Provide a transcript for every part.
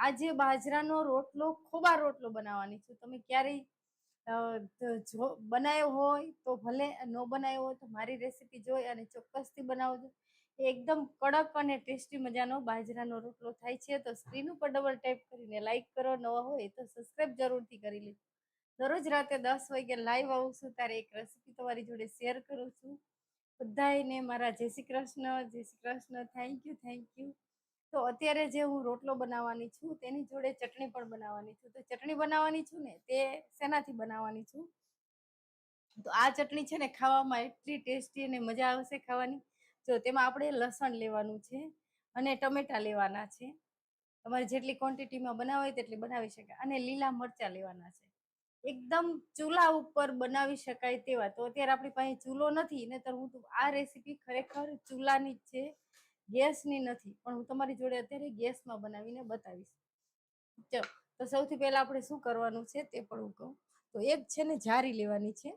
આજે બાજરાનો રોટલો ખોબા રોટલો બનાવવાની છું. તમે ક્યારેય જો બનાવ્યો હોય તો ભલે, ન બનાવ્યો હોય તો મારી રેસીપી જોઈ અને ચોક્કસથી બનાવજો. એકદમ કડક અને ટેસ્ટી મજાનો બાજરાનો રોટલો થાય છે. તો સ્ક્રીન ઉપર ડબલ ટેપ કરીને લાઈક કરો, નવા હોય તો સબસ્ક્રાઈબ જરૂરથી કરી લેજો. દરરોજ રાતે 10 વાગે લાઈવ આવું છું ત્યારે એક રેસીપી તમારી જોડે શેર કરું છું. બધાને મારા જય શ્રી કૃષ્ણ, જય Shri Krishna. Thank you, thank you. તો અત્યારે જે હું રોટલો બનાવવાની છું તેની જોડે ચટણી પણ બનાવવાની છું. તો ચટણી બનાવવાની છું ને તે શેનાથી બનાવવાની છું? તો આ ચટણી છે ને ખાવામાં એટલી ટેસ્ટી અને મજા આવશે ખાવાની. જો તેમાં આપણે લસણ લેવાનું છે અને ટમેટા લેવાના છે. તમારે જેટલી ક્વોન્ટિટીમાં બનાવવી હોય તેટલી બનાવી શકાય. અને લીલા મરચાં લેવાના છે. એકદમ ચૂલા ઉપર બનાવી શકાય તેવા. તો અત્યારે આપણી પાસે ચૂલો નથી ને, તો હું આ રેસીપી ખરેખર ચૂલાની જ છે, ગેસની નથી. પણ હું તમારી જોડે અત્યારે ગેસમાં બનાવીને બતાવીશ. ચલો, તો સૌથી પહેલા આપણે શું કરવાનું છે તે પણ હું કહું. તો એક છે ને જારી લેવાની છે.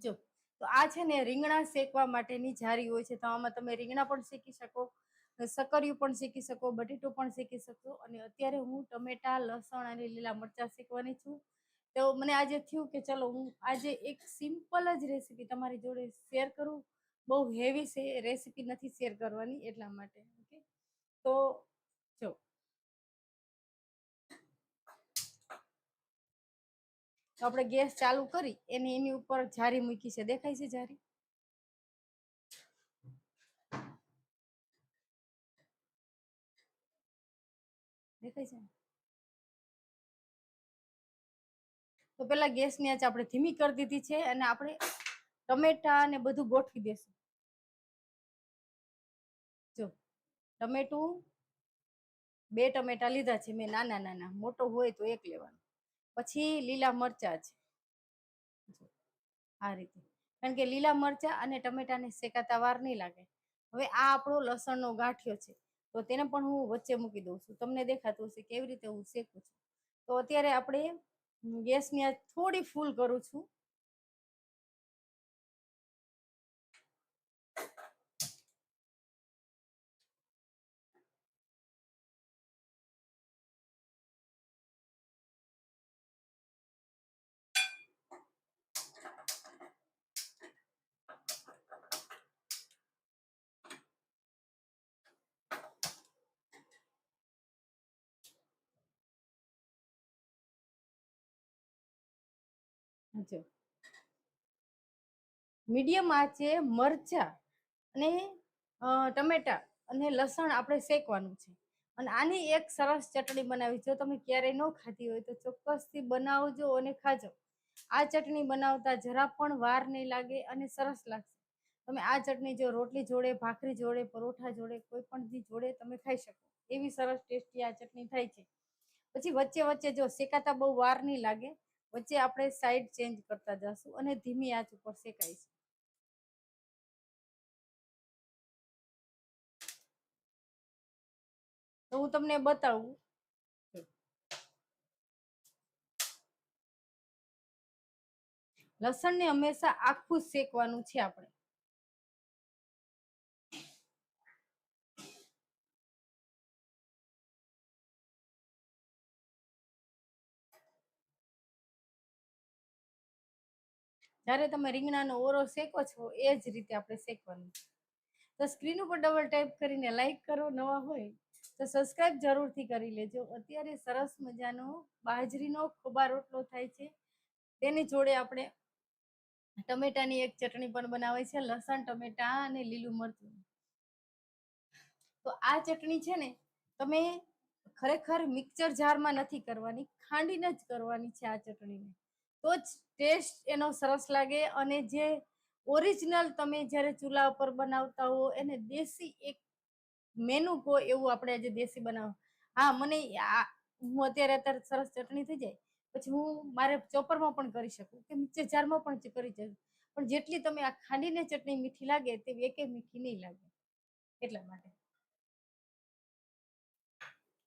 જો, તો આ છે ને રીંગણા શેકવા માટેની જારી હોય છે. તો આમાં તમે રીંગણા પણ શેકી શકો, સકરિયું પણ શેકી શકો, બટેટું પણ શેકી શકો. અને અત્યારે હું ટમેટા, લસણ અને લીલા મરચાં શેકવાની છું. તો મને આજે થયું કે ચલો હું આજે એક સિમ્પલ જ રેસીપી તમારી જોડે શેર કરું. બહુ હેવી રેસીપી નથી શેર કરવાની એટલા માટે. ઓકે, તો જો આપણે ગેસ ચાલુ કરી એની ઉપર જારી મૂકી છે. દેખાય છે જારી? દેખાય છે? તો પેલા ગેસની આંચ આપણે ધીમી કરી દીધી છે અને આપણે ટમેટા ને બધું ગોઠવી દેશું. જો, ટમેટું 2 ટમેટા લીધા છે મેં, નાના નાના. મોટો હોય તો એક લેવાનું. પછી લીલા મરચા છે આ રીતે, કારણ કે લીલા મરચા અને ટમેટાને શેકાતા વાર નહીં લાગે. હવે આ આપણો લસણનો ગાંઠિયો છે, તો તેને પણ હું વચ્ચે મૂકી દઉં છું. તમને દેખાતું હશે કેવી રીતે હું શેકું છું. તો અત્યારે આપણે ગેસની આંચ થોડી ફૂલ કરું છું. જો, મીડિયમ આંચે મરચા અને ટમેટા અને લસણ આપણે શેકવાનું છે. અને આની એક સરસ ચટણી બનાવી. જો તમે ક્યારેય ન ખાધી હોય તો ચોક્કસથી બનાવજો અને ખાજો. આ ચટણી બનાવતા જરા પણ વાર નહીં લાગે અને સરસ લાગશે. તમે આ ચટણી જો રોટલી જોડે, ભાખરી જોડે, પરોઠા જોડે, કોઈ પણ જોડે તમે ખાઈ શકો. એવી સરસ ટેસ્ટી આ ચટણી થાય છે. પછી વચ્ચે વચ્ચે જો શેકાતા બહુ વાર નહીં લાગે, વચ્ચે આપણે સાઈડ ચેન્જ કરતા જશું અને ધીમી આંચ ઉપર શેકાઈશું. તો હું તમને બતાવું. લસણને હંમેશા આખું શેકવાનું છે આપણે. જ્યારે તમે રીંગણાનો ઓરો શેકો છો એ જ રીતે આપણે શેકવાનું. તો સ્ક્રીન ઉપર ડબલ ટાઈપ કરીને લાઈક કરો, નવા હોય તો સબસ્ક્રાઇબ જરૂરથી કરી લેજો. અત્યારે સરસ મજાનો બાજરીનો ખોબા રોટલો થાય છે. તેની જોડે આપણે ટમેટાની એક ચટણી પણ બનાવે છે, લસણ, ટમેટા અને લીલું મરચું. તો આ ચટણી છે ને તમે ખરેખર મિક્સર જારમાં નથી કરવાની, ખાંડીને જ કરવાની છે આ ચટણીને. તો જ ટેસ્ટ એનો સરસ લાગે. અને જે ઓરિજિનલ તમે જ્યારે ચૂલા ઉપર બનાવતા હો એને દેશી એક મેનુ કહો એવું આપણે આજે દેશી બનાવો. હા, મને હું અત્યારે સરસ ચટણી થઈ જાય પછી હું મારે ચોપરમાં પણ કરી શકું કે મિક્સર જારમાં પણ કરી શકું. પણ જેટલી તમે આ ખાંડીને ચટણી મીઠી લાગે તેવી એકે મીઠી નહીં લાગે. એટલા માટે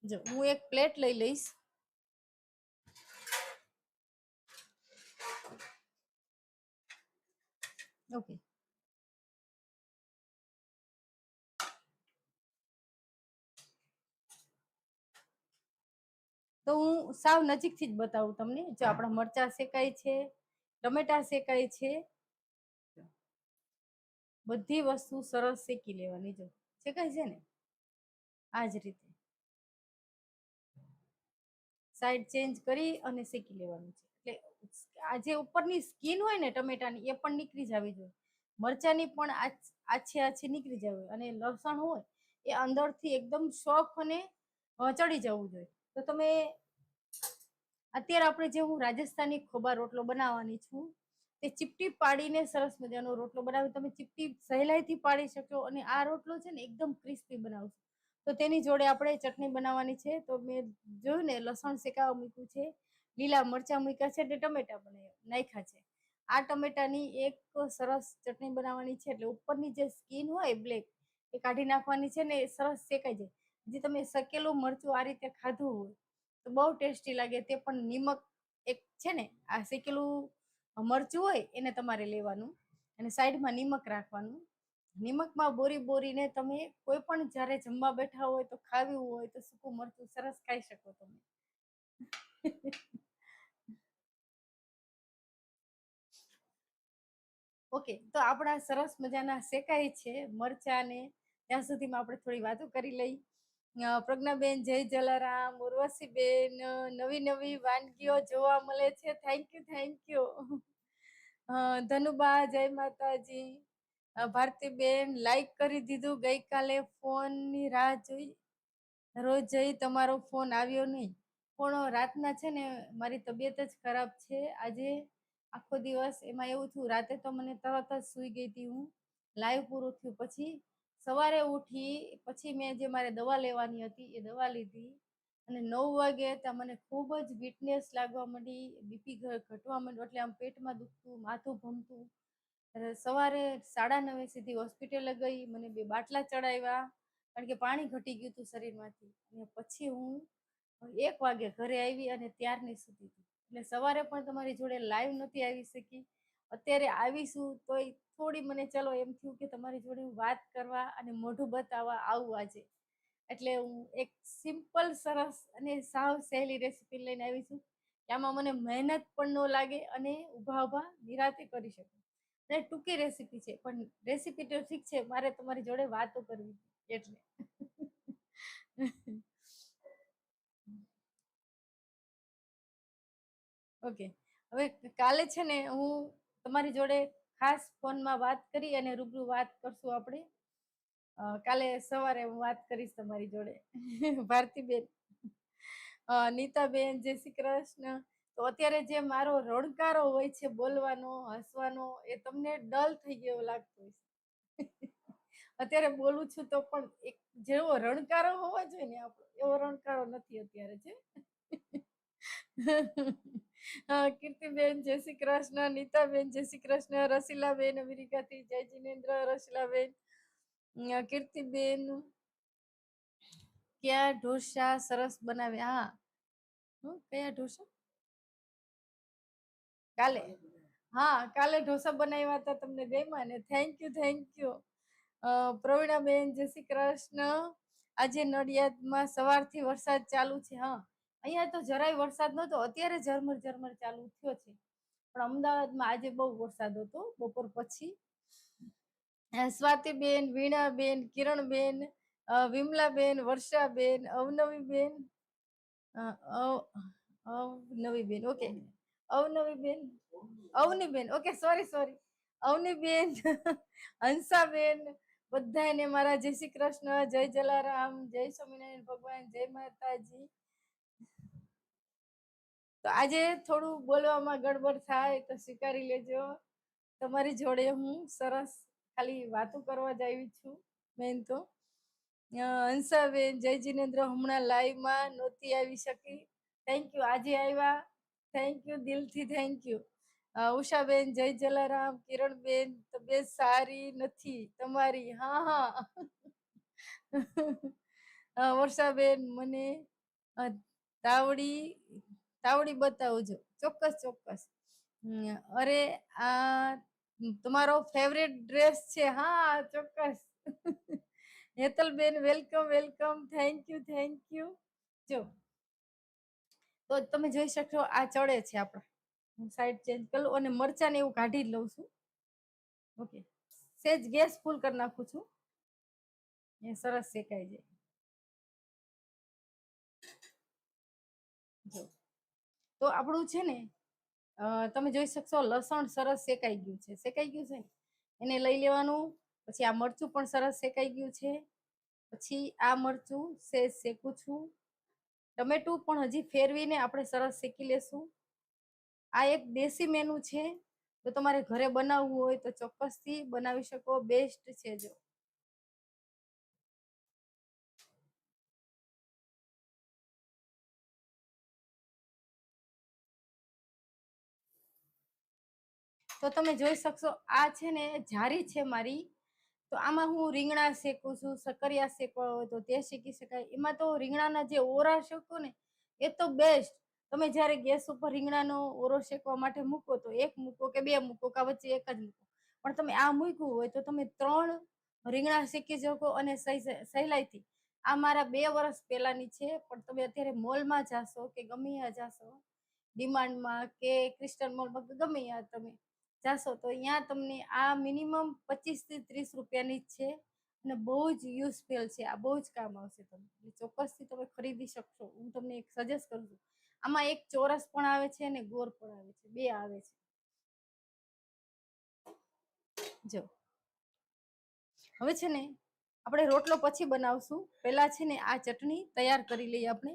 જો હું એક પ્લેટ લઈ લઈશ. ઓકે, તો હું સાવ નજીકથી જ બતાવું તમને. જો આપણા મરચા શેકાય છે, ટમેટા શેકાય છે, બધી વસ્તુ સરસ શેકી લેવાની. જો શેકાય છે ને, આ જ રીતે સાઈડ ચેન્જ કરી અને શેકી લેવાનું છે. એટલે આ જે ઉપરની સ્કીન હોય ને ટમેટાની એ પણ નીકળી જવી જોઈએ, મરચાની પણ આછી આછી નીકળી જવી, અને લસણ હોય એ અંદરથી એકદમ સોફ અને ચડી જવું જોઈએ. તો તમે અત્યારે આપણે જે હું રાજસ્થાની ખોબા રોટલો બનાવવાની છું, તે ચીપટી પાડીને સરસ મજાનો રોટલો બનાવી તમે ચીપટી સહેલાઈથી પાડી શકો. અને આ રોટલો છે ને એકદમ ક્રિસ્પી બનાવશું. તો તેની જોડે આપણે ચટણી બનાવવાની છે. તો મેં જોયું ને લસણ શેકાવા મૂક્યું છે, લીલા મરચા મૂક્યા છે, અને ટમેટા નાખ્યા છે. આ ટમેટાની એક સરસ ચટણી બનાવવાની છે. એટલે ઉપરની જે સ્કીન હોય બ્લેક એ કાઢી નાખવાની છે ને એ સરસ શેકાઈ જાય. જે તમે શેકેલું મરચું આ રીતે ખાધું હોય તો બહુ ટેસ્ટી લાગે. તે પણ નિમક એક છે ને, આ શેકેલું મરચું હોય એને તમારે લેવાનું અને સાઈડમાં નિમક રાખવાનું. નિમકમાં બોરી બોરીને તમે કોઈ પણ જ્યારે જમવા બેઠા હોય તો ખાવ્યું હોય તો સૂકું મરચું સરસ ખાઈ શકો તમે. ઓકે, તો આપણા સરસ મજાના શેકાય છે મરચાને. ત્યાં સુધીમાં આપણે થોડી વાતો કરી લઈ. પ્રજ્ઞાબેન જય જલારામ, ઉર્વશીબેન નવી નવી વાનગીઓ જોવા મળે છે. Thank you, thank you. Dhanuba જય માતાજી. ભારતીબેન લાઈક કરી દીધું, ગઈકાલે ફોનની રાહ જોઈ, રોજ જઈ તમારો ફોન આવ્યો નહીં. પણ રાતના છે ને મારી તબિયત જ ખરાબ છે. આજે આખો દિવસ એમાં એવું થયું, રાતે તો મને તરત જ સૂઈ ગઈ હતી હું. લાઈવ પૂરું થયું પછી સવારે ઉઠી પછી મેં જે મારે દવા લેવાની હતી એ દવા લીધી, અને 9 વાગે ત્યાં મને ખૂબ જ વીકનેસ લાગવા માંડી, બીપી ઘટવા માંડ્યું. એટલે આમ પેટમાં દુખતું, માથું ભમતું. સવારે 9:30 સીધી હોસ્પિટલે ગઈ, મને 2 બાટલા ચડાવ્યા, કારણ કે પાણી ઘટી ગયું હતું શરીરમાંથી. અને પછી હું 1 વાગે ઘરે આવી અને ત્યારની સુધી હતી. એટલે સવારે પણ તમારી જોડે લાઈવ નથી આવી શકી. અત્યારે આવીશું તોય થોડી મને ચલો એમ થયું કે તમારી જોડે વાત કરવા અને મોઢું બતાવવા આવું આજે. એટલે હું એક સિમ્પલ સરસ અને સાવ સહેલી રેસીપી લઈને આવી છું. આમાં મને મહેનત પણ ન લાગે અને ઊભા ઊભા નિરાતે કરી શકું. અને ટૂંકી રેસીપી છે, પણ રેસીપી તો ઠીક છે, મારે તમારી જોડે વાતો કરવી એટલે. ઓકે, હવે કાલે છે ને હું તમારી જોડે ખાસ ફોનમાં વાત કરી અને રૂબરૂ વાત કરશું આપણે. કાલે સવારે હું વાત કરીશ તમારી જોડે. ભારતીબેન, નીતાબેન જય શ્રી કૃષ્ણ. તો અત્યારે જે મારો રણકારો હોય છે બોલવાનો, હસવાનો, એ તમને ડલ થઈ ગયો લાગતો હોય. અત્યારે બોલું છું તો પણ એક જેવો રણકારો હોવો જોઈએ ને આપણો, એવો રણકારો નથી અત્યારે છે. કીર્તિબેન જય શ્રી કૃષ્ણ, નીતાબેન જય શ્રી કૃષ્ણ, રસીલાબેન અમેરિકાથી જય જિનેન્દ્ર. રસીલાબેન, કીર્તિબેન કયા ઢોસા સરસ બનાવે. હા, કયા ઢોસા? કાલે, હા કાલે ઢોસા બનાવ્યા હતા, તમને ગમ્યા ને? Thank you, thank you. Pravinaben જય શ્રી કૃષ્ણ. આજે નડિયાદમાં સવારથી વરસાદ ચાલુ છે. હા, અહીંયા તો જરાય વરસાદ નતો, અત્યારે ઝરમર ઝરમર ચાલુ થયો છે. પણ અમદાવાદમાં આજે બહુ વરસાદ હતો બપોર પછી. Swatiben, Veenaben, Kiranben, Vimlaben, Varshaben, Avanviben, Avanviben, okay, Avanviben, Avniben, okay, sorry sorry, Avniben, Hansaben, બધાને મારા જય શ્રી કૃષ્ણ, જય જલારામ, જય સ્વામિનારાયણ ભગવાન, જય માતાજી. તો આજે થોડું બોલવામાં ગડબડ થાય તો સ્વીકારી લેજો. તમારી જોડે હું સરસ ખાલી વાતો કરવા જ આવી છું મેન તો. હંસાબેન જય જિનેન્દ્ર, હમણાં લાઈવમાં નહોતી આવી શકી, થેન્ક યુ. આજે આવ્યા, થેન્ક યુ, દિલથી થેન્ક યુ. ઉષાબેન જય જલારામ. કિરણબેન તબિયત સારી નથી તમારી? હા હા. વર્ષાબેન મને તાવડી તાવડી બતાવજો, ચોક્કસ ચોક્કસ. અરે આ તમારો ફેવરેટ ડ્રેસ છે. હા ચોક્કસ. Hetalben welcome welcome, thank you thank you. જો તો તમે જોઈ શકશો આ ચડે છે આપણા. હું સાઈડ ચેન્જ કરી લઉં અને મરચાં ને એવું કાઢી જ લઉં છું. ઓકે, સેજ ગેસ ફૂલ કરી નાખું છું, એ સરસ શેકાઈ જાય. જો તો આપણું છે ને તમે જોઈ શકશો લસણ સરસ શેકાઈ ગયું છે. શેકાઈ ગયું છે ને એને લઈ લેવાનું. પછી આ મરચું પણ સરસ શેકાઈ ગયું છે. પછી આ મરચું સેજ શેકું છું. ટમેટું પણ હજી ફેરવીને આપણે સરસ શેકી લેશું. આ એક દેશી મેનુ છે, જો તમારે ઘરે બનાવવું હોય તો ચોક્કસથી બનાવી શકો, બેસ્ટ છે. જો તો તમે જોઈ શકશો આ છે ને જારી છે મારી. તો આમાં હું રીંગણા શેકું છું, સકરિયા શેકવા હોય તો તે શેકી શકાય. એમાં તો રીંગણાના જે ઓરા શેકો ને એ તો બેસ્ટ. તમે જ્યારે ગેસ ઉપર રીંગણાનો ઓરો શેકવા માટે મૂકો તો એક મૂકો કે બે મૂકો કે વચ્ચે એક જ મૂકો, પણ તમે આ મૂક્યું હોય તો તમે 3 રીંગણા શેકી શકો અને સહેલાઈથી. આ મારા 2 વર્ષ પહેલાની છે, પણ તમે અત્યારે મોલમાં જાશો કે ગમે ત્યાં જાશો, ડિમાન્ડમાં કે ક્રિસ્ટલ મોલમાં કે ગમે ત્યાં તમે જાશો તો અહીંયા તમને આ મિનિમમ 25 થી 30 રૂપિયાની જ છે અને બહુ જ યુઝફુલ છે. આ બહુ જ કામ આવશે તમને, એટલે ચોક્કસથી તમે ખરીદી શકશો. હું તમને એક સજેસ્ટ કરું છું. આમાં એક ચોરસ પણ આવે છે અને ગોળ પણ આવે છે, 2 આવે છે. જો હવે છે ને આપણે રોટલો પછી બનાવશું, પહેલા છે ને આ ચટણી તૈયાર કરી લઈએ આપણે.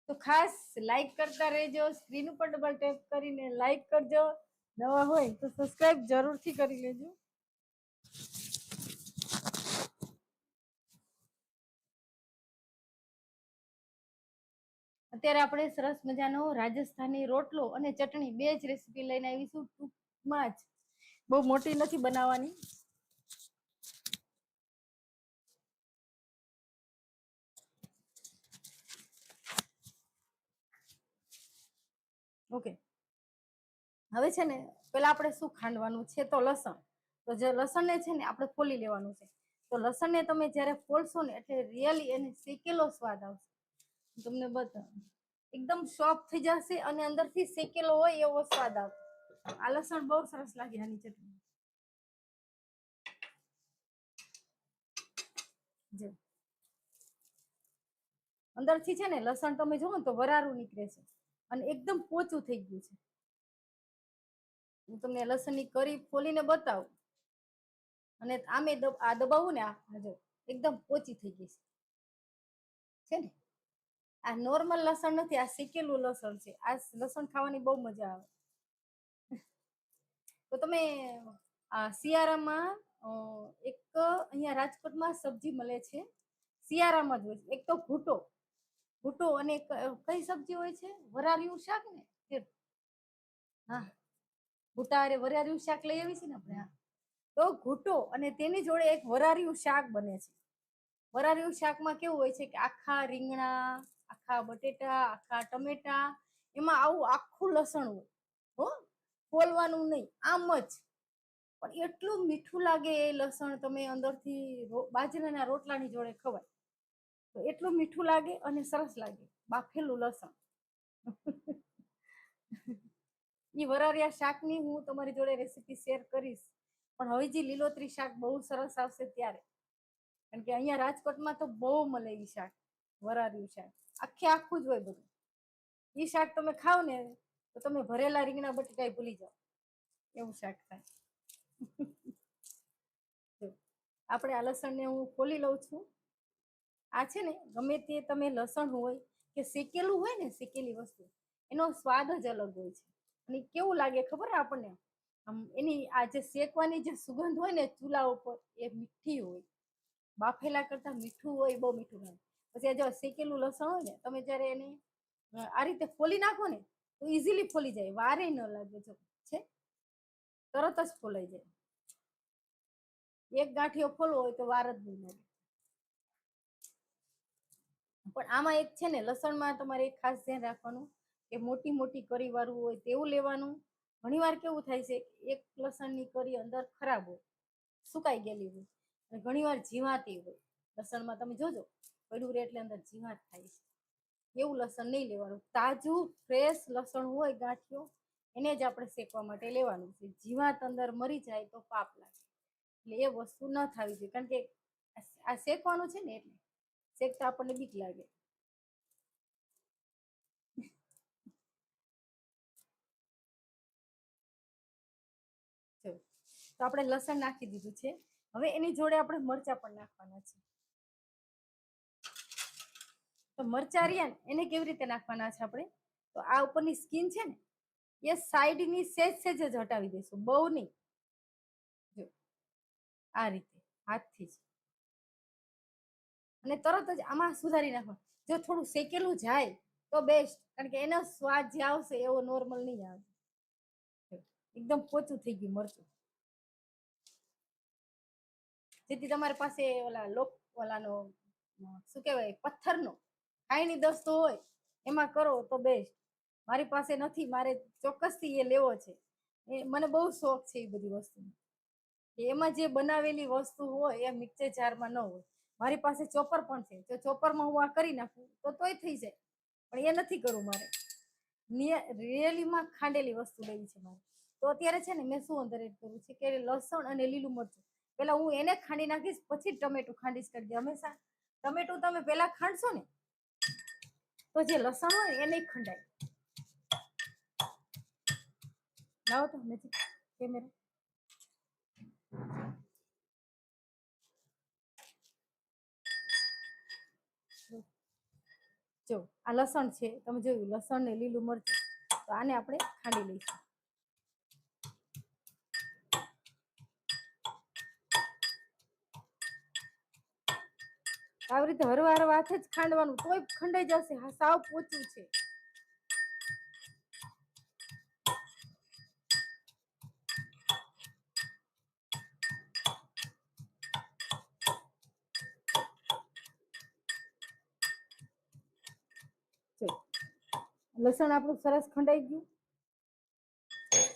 તો ખાસ લાઈક કરતા રહેજો, સ્ક્રીન ઉપર ડબલ ટેપ કરીને લાઈક કરજો. નવા હોય તો સબસ્ક્રાઇબ જરૂરથી કરી લેજો. અત્યારે આપણે સરસ મજાનો રાજસ્થાની રોટલો અને ચટણી 2 જ રેસીપી લઈને આવીશું ટૂંકમાં જ. બહુ મોટી નથી બનાવવાની. ઓકે, હવે છે ને પેલા આપણે શું ખાંડવાનું છે તો લસણ. તો જે લસણને છે ને આપણે ફોલી લેવાનું છે. તો લસણને તમે જ્યારે ફોલશો ને એટલે રિયલી એને શેકેલો સ્વાદ આવશે. તમને બતાવું, એકદમ સોફ્ટ થઈ જશે અને અંદરથી શેકેલો હોય એવો સ્વાદ આવશે. આ લસણ બહુ સરસ લાગે આની ચટણી. જો અંદરથી છે ને લસણ તમે જુઓ ને તો વરારું નીકળે છે અને એકદમ પોચું થઈ ગયું છે. હું તમને લસણની કરી ફોલીને બતાવું અને આમે આ દબાવું ને આ જો એકદમ પોચી થઈ ગઈ છે ને. આ નોર્મલ લસણ નથી, આ શેકેલું લસણ છે. આ લસણ ખાવાની બહુ મજા આવે. તો તમે શિયાળામાં એક અહીંયા રાજકોટમાં સબ્જી મળે છે, શિયાળામાં જ હોય છે. એક તો ભૂટો, ભૂટો અને કઈ સબ્જી હોય છે, વરાળિયું શાક ને. હા, ભૂટા અરે વરાળિયું શાક લઈ આવી છે ને આપણે. હા, તો ઘૂંટો અને તેની જોડે એક વરાળિયું શાક બને છે. વરાળિયું શાકમાં કેવું હોય છે કે આખા રીંગણા, આખા બટેટા, આખા ટમેટા, એમાં આવું આખું લસણ હોય હો, ફોલવાનું નહીં, આમ જ. પણ એટલું મીઠું લાગે એ લસણ, તમે અંદરથી બાજરાના રોટલાની જોડે ખવાય તો એટલું મીઠું લાગે અને સરસ લાગે બાફેલું લસણ. એ વરાળિયા શાકની હું તમારી જોડે રેસીપી શેર કરીશ, પણ હવે જે લીલોતરી શાક બહુ સરસ આવશે ત્યારે. કારણ કે અહીંયા રાજકોટમાં તો બહુ મળે એ શાક, વરાળિયું શાક. આખે આખું જ હોય બધું. એ શાક તમે ખાવ ને તો તમે ભરેલા રીંગણા બટેટા ભૂલી જાઓ એવું શાક થાય. આપણે આ લસણને હું ખોલી લઉં છું. આ છે ને ગમે તે તમે લસણ હોય કે શેકેલું હોય ને, શેકેલી વસ્તુ એનો સ્વાદ જ અલગ હોય છે. અને કેવું લાગે ખબર આપણને, આમ એની આ જે શેકવાની જે સુગંધ હોય ને ચૂલા ઉપર, એ મીઠી હોય. બાફેલા કરતા મીઠું હોય, બહુ મીઠું લાગે. પછી આ જો શેકેલું લસણ હોય ને, તમે જ્યારે એને આ રીતે ફોલી નાખો ને તો ઇઝીલી ફોલી જાય, વારે ન લાગે. જો છે તરત જ ફોલાઈ જાય. એક ગાંઠિયો ફોલવો હોય તો વાર જ નહીં લાગે. પણ આમાં એક છે ને લસણમાં તમારે એક ખાસ ધ્યાન રાખવાનું કે મોટી મોટી કરી વાળું હોય તેવું લેવાનું ઘણીવાર કેવું થાય છે, એક લસણની કરી અંદર ખરાબ હોય, સુકાઈ ગયેલી હોય, અને ઘણીવાર જીવાતી હોય. લસણમાં તમે જોજો પડ્યું રહે એટલે અંદર જીવાત થાય છે. એવું લસણ નહીં લેવાનું. તાજું ફ્રેશ લસણ હોય ગાંઠિયો, એને જ આપણે શેકવા માટે લેવાનું છે. જીવાત અંદર મરી જાય તો પાપ લાગે. એટલે એ વસ્તુ ન થવી જોઈએ, કારણ કે આ શેકવાનું છે ને, એટલે શેકતા આપણને બીક લાગે. તો આપણે લસણ નાખી દીધું છે. હવે એની જોડે આપણે મરચા પણ નાખવાના છે. તો મરચા રહ્યા એને કેવી રીતે નાખવાના છે આપણે? તો આ ઉપરની સ્કીન છે ને, એ સાઈડની સેજ સેજ જ હટાવી દઈશું, બહુ નહીં. જો આ રીતે હાથથી જ, અને તરત જ આમાં સુધારી નાખો. જો થોડું શેકેલું જાય તો બેસ્ટ, કારણ કે એનો સ્વાદ જે આવશે એવો નોર્મલ નહીં આવે. એકદમ પોચું થઈ ગયું મરચું. જેથી તમારી પાસે ઓલાનો શું કહેવાય, પથ્થરનો કાંઈની દસ્તો હોય એમાં કરો તો બેસ્ટ. મારી પાસે નથી, મારે ચોક્કસથી એ લેવો છે. મને બહુ શોખ છે એ બધી વસ્તુ. એમાં જે બનાવેલી વસ્તુ હોય એ મિક્સર જારમાં ન હોય. મારી પાસે ચોપર પણ છે, જો ચોપરમાં હું આ કરી નાખું તો તોય થઈ જાય, પણ એ નથી કરવું મારે. રિયલીમાં ખાંડેલી વસ્તુ લેવી છે મારે. તો અત્યારે છે ને, મેં શું અંદર એડ કર્યું છે કે લસણ અને લીલું મરચું પેલા હું એને ખાંડી નાખીશ, પછી ટમેટું ખાંડીશ. કરી દે હંમેશા ટમેટું તમે પેલા ખાંડશો ને તો જે લસણ હોય એ નહીં ખંડાય. લાવો તો નજીક કેમેરા. જો આ લસણ છે, તમે જોયું લસણ ને લીલું મરચું. તો આને આપણે ખાંડી લઈશું. આવી રીતે હરવા હરવા હાથે જ ખાંડવાનું, તોય ખંડાઈ જશે. હા, સાવ પોચું છે. લસણ આપણું સરસ ખંડાઈ ગયું.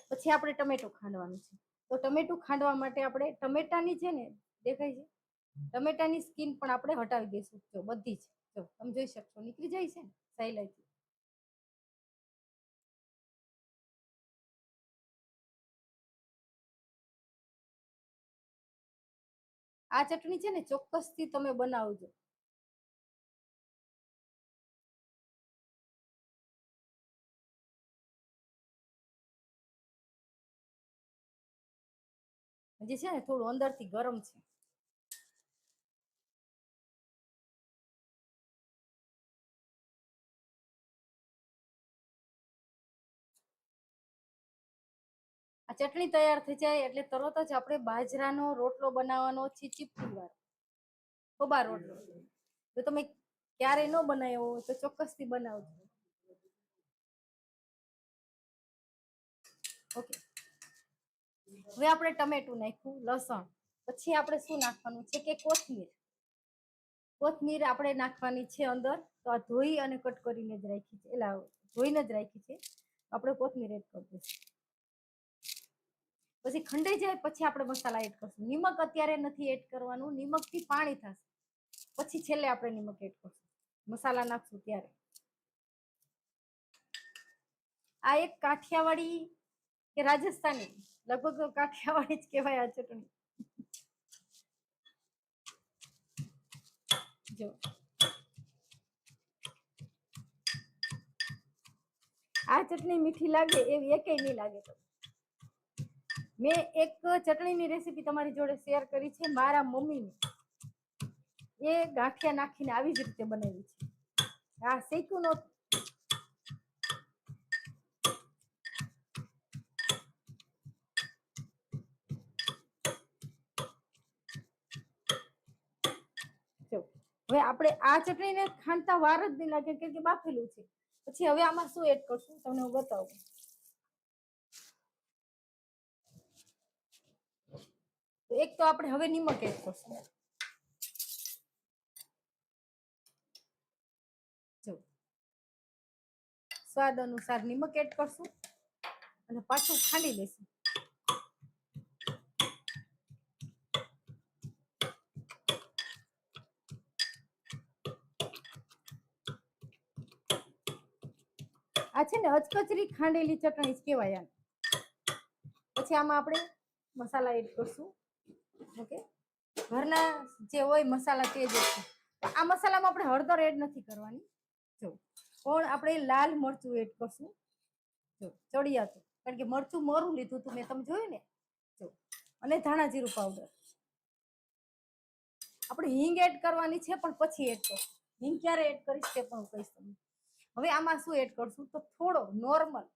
પછી આપણે ટમેટું ખાંડવાનું છે. તો ટમેટું ખાંડવા માટે આપણે ટમેટાની છે ને, દેખાય છે, ટમેટાની સ્કીન પણ આપણે હટાવી દઈશું. જો બધી જ, જો તમે જોઈ શકશો નીકળી જાય છે ને સહેલાઈથી. આ ચટણી છે ને ચોક્કસથી તમે બનાવજો. હજી છે ને થોડું અંદરથી ગરમ છે. આ ચટણી તૈયાર થઈ જાય એટલે તરત જ આપણે બાજરાનો રોટલો બનાવવાનો છે, ચીપકી વાળો ખોબા રોટલો. જો તમે ક્યારે ન બનાવ્યો હોય તો ચોક્કસથી બનાવજો. ઓકે, હવે આપણે ટમેટું નાખ્યું, લસણ, પછી આપણે શું નાખવાનું છે કે કોથમીર. કોથમીર આપણે નાખવાની છે અંદર. તો આ ધોઈ અને કટ કરીને જ રાખી છે, એલા ધોઈને જ રાખી છે. આપણે કોથમીર એડ કરી દઈશું. પછી ખંડાઈ જાય પછી આપણે મસાલા એડ કરશું. નિમક અત્યારે નથી એડ કરવાનું, નિમકથી પાણી થશે. પછી છેલ્લે આપણે નિમક એડ કરશું, મસાલા નાખશું ત્યારે. આ એક કાઠિયાવાડી કે રાજસ્થાની, લગભગ કાઠિયાવાડી જ કહેવાય આ ચટણી. જો આ ચટણી મીઠી લાગે એવી એકેય નહીં લાગે. તો મેં એક ચટણીની રેસીપી તમારી જોડે શેર કરી છે, મારા મમ્મીની. એ ગાંઠિયા નાખીને આવી જ રીતે બનાવી છે. આ શેકું નહોતું. હવે આપણે આ ચટણીને ખાંડતા વાર જ નહીં લાગે, કે બાફેલું છે. પછી હવે આમાં શું એડ કરશું તમને હું બતાવું. તો એક તો આપણે હવે નિમક એડ કરશું. જો સ્વાદ અનુસાર નિમક એડ કરશું. અને પાછું ખાંડી લેશું. આ છે ને અચકચરી ખાંડેલી ચટણી જ કહેવાય. પછી આમાં આપણે મસાલા એડ કરશું. ઓકે, ઘરના જે હોય મસાલા તે જ છે. આ મસાલામાં આપણે હળદર એડ નથી કરવાની. જો પણ આપણે લાલ મરચું એડ કરશું. જો ચડિયાતું, કારણ કે મરચું મોરું લીધું હતું મેં, તમે જોયું ને. જો અને ધાણા જીરું પાવડર. આપણે હિંગ એડ કરવાની છે પણ પછી એડ કરશું. હિંગ ક્યારે એડ કરીશ તે પણ હું કહીશ તમને. હવે આમાં શું એડ કરશું તો થોડો નોર્મલ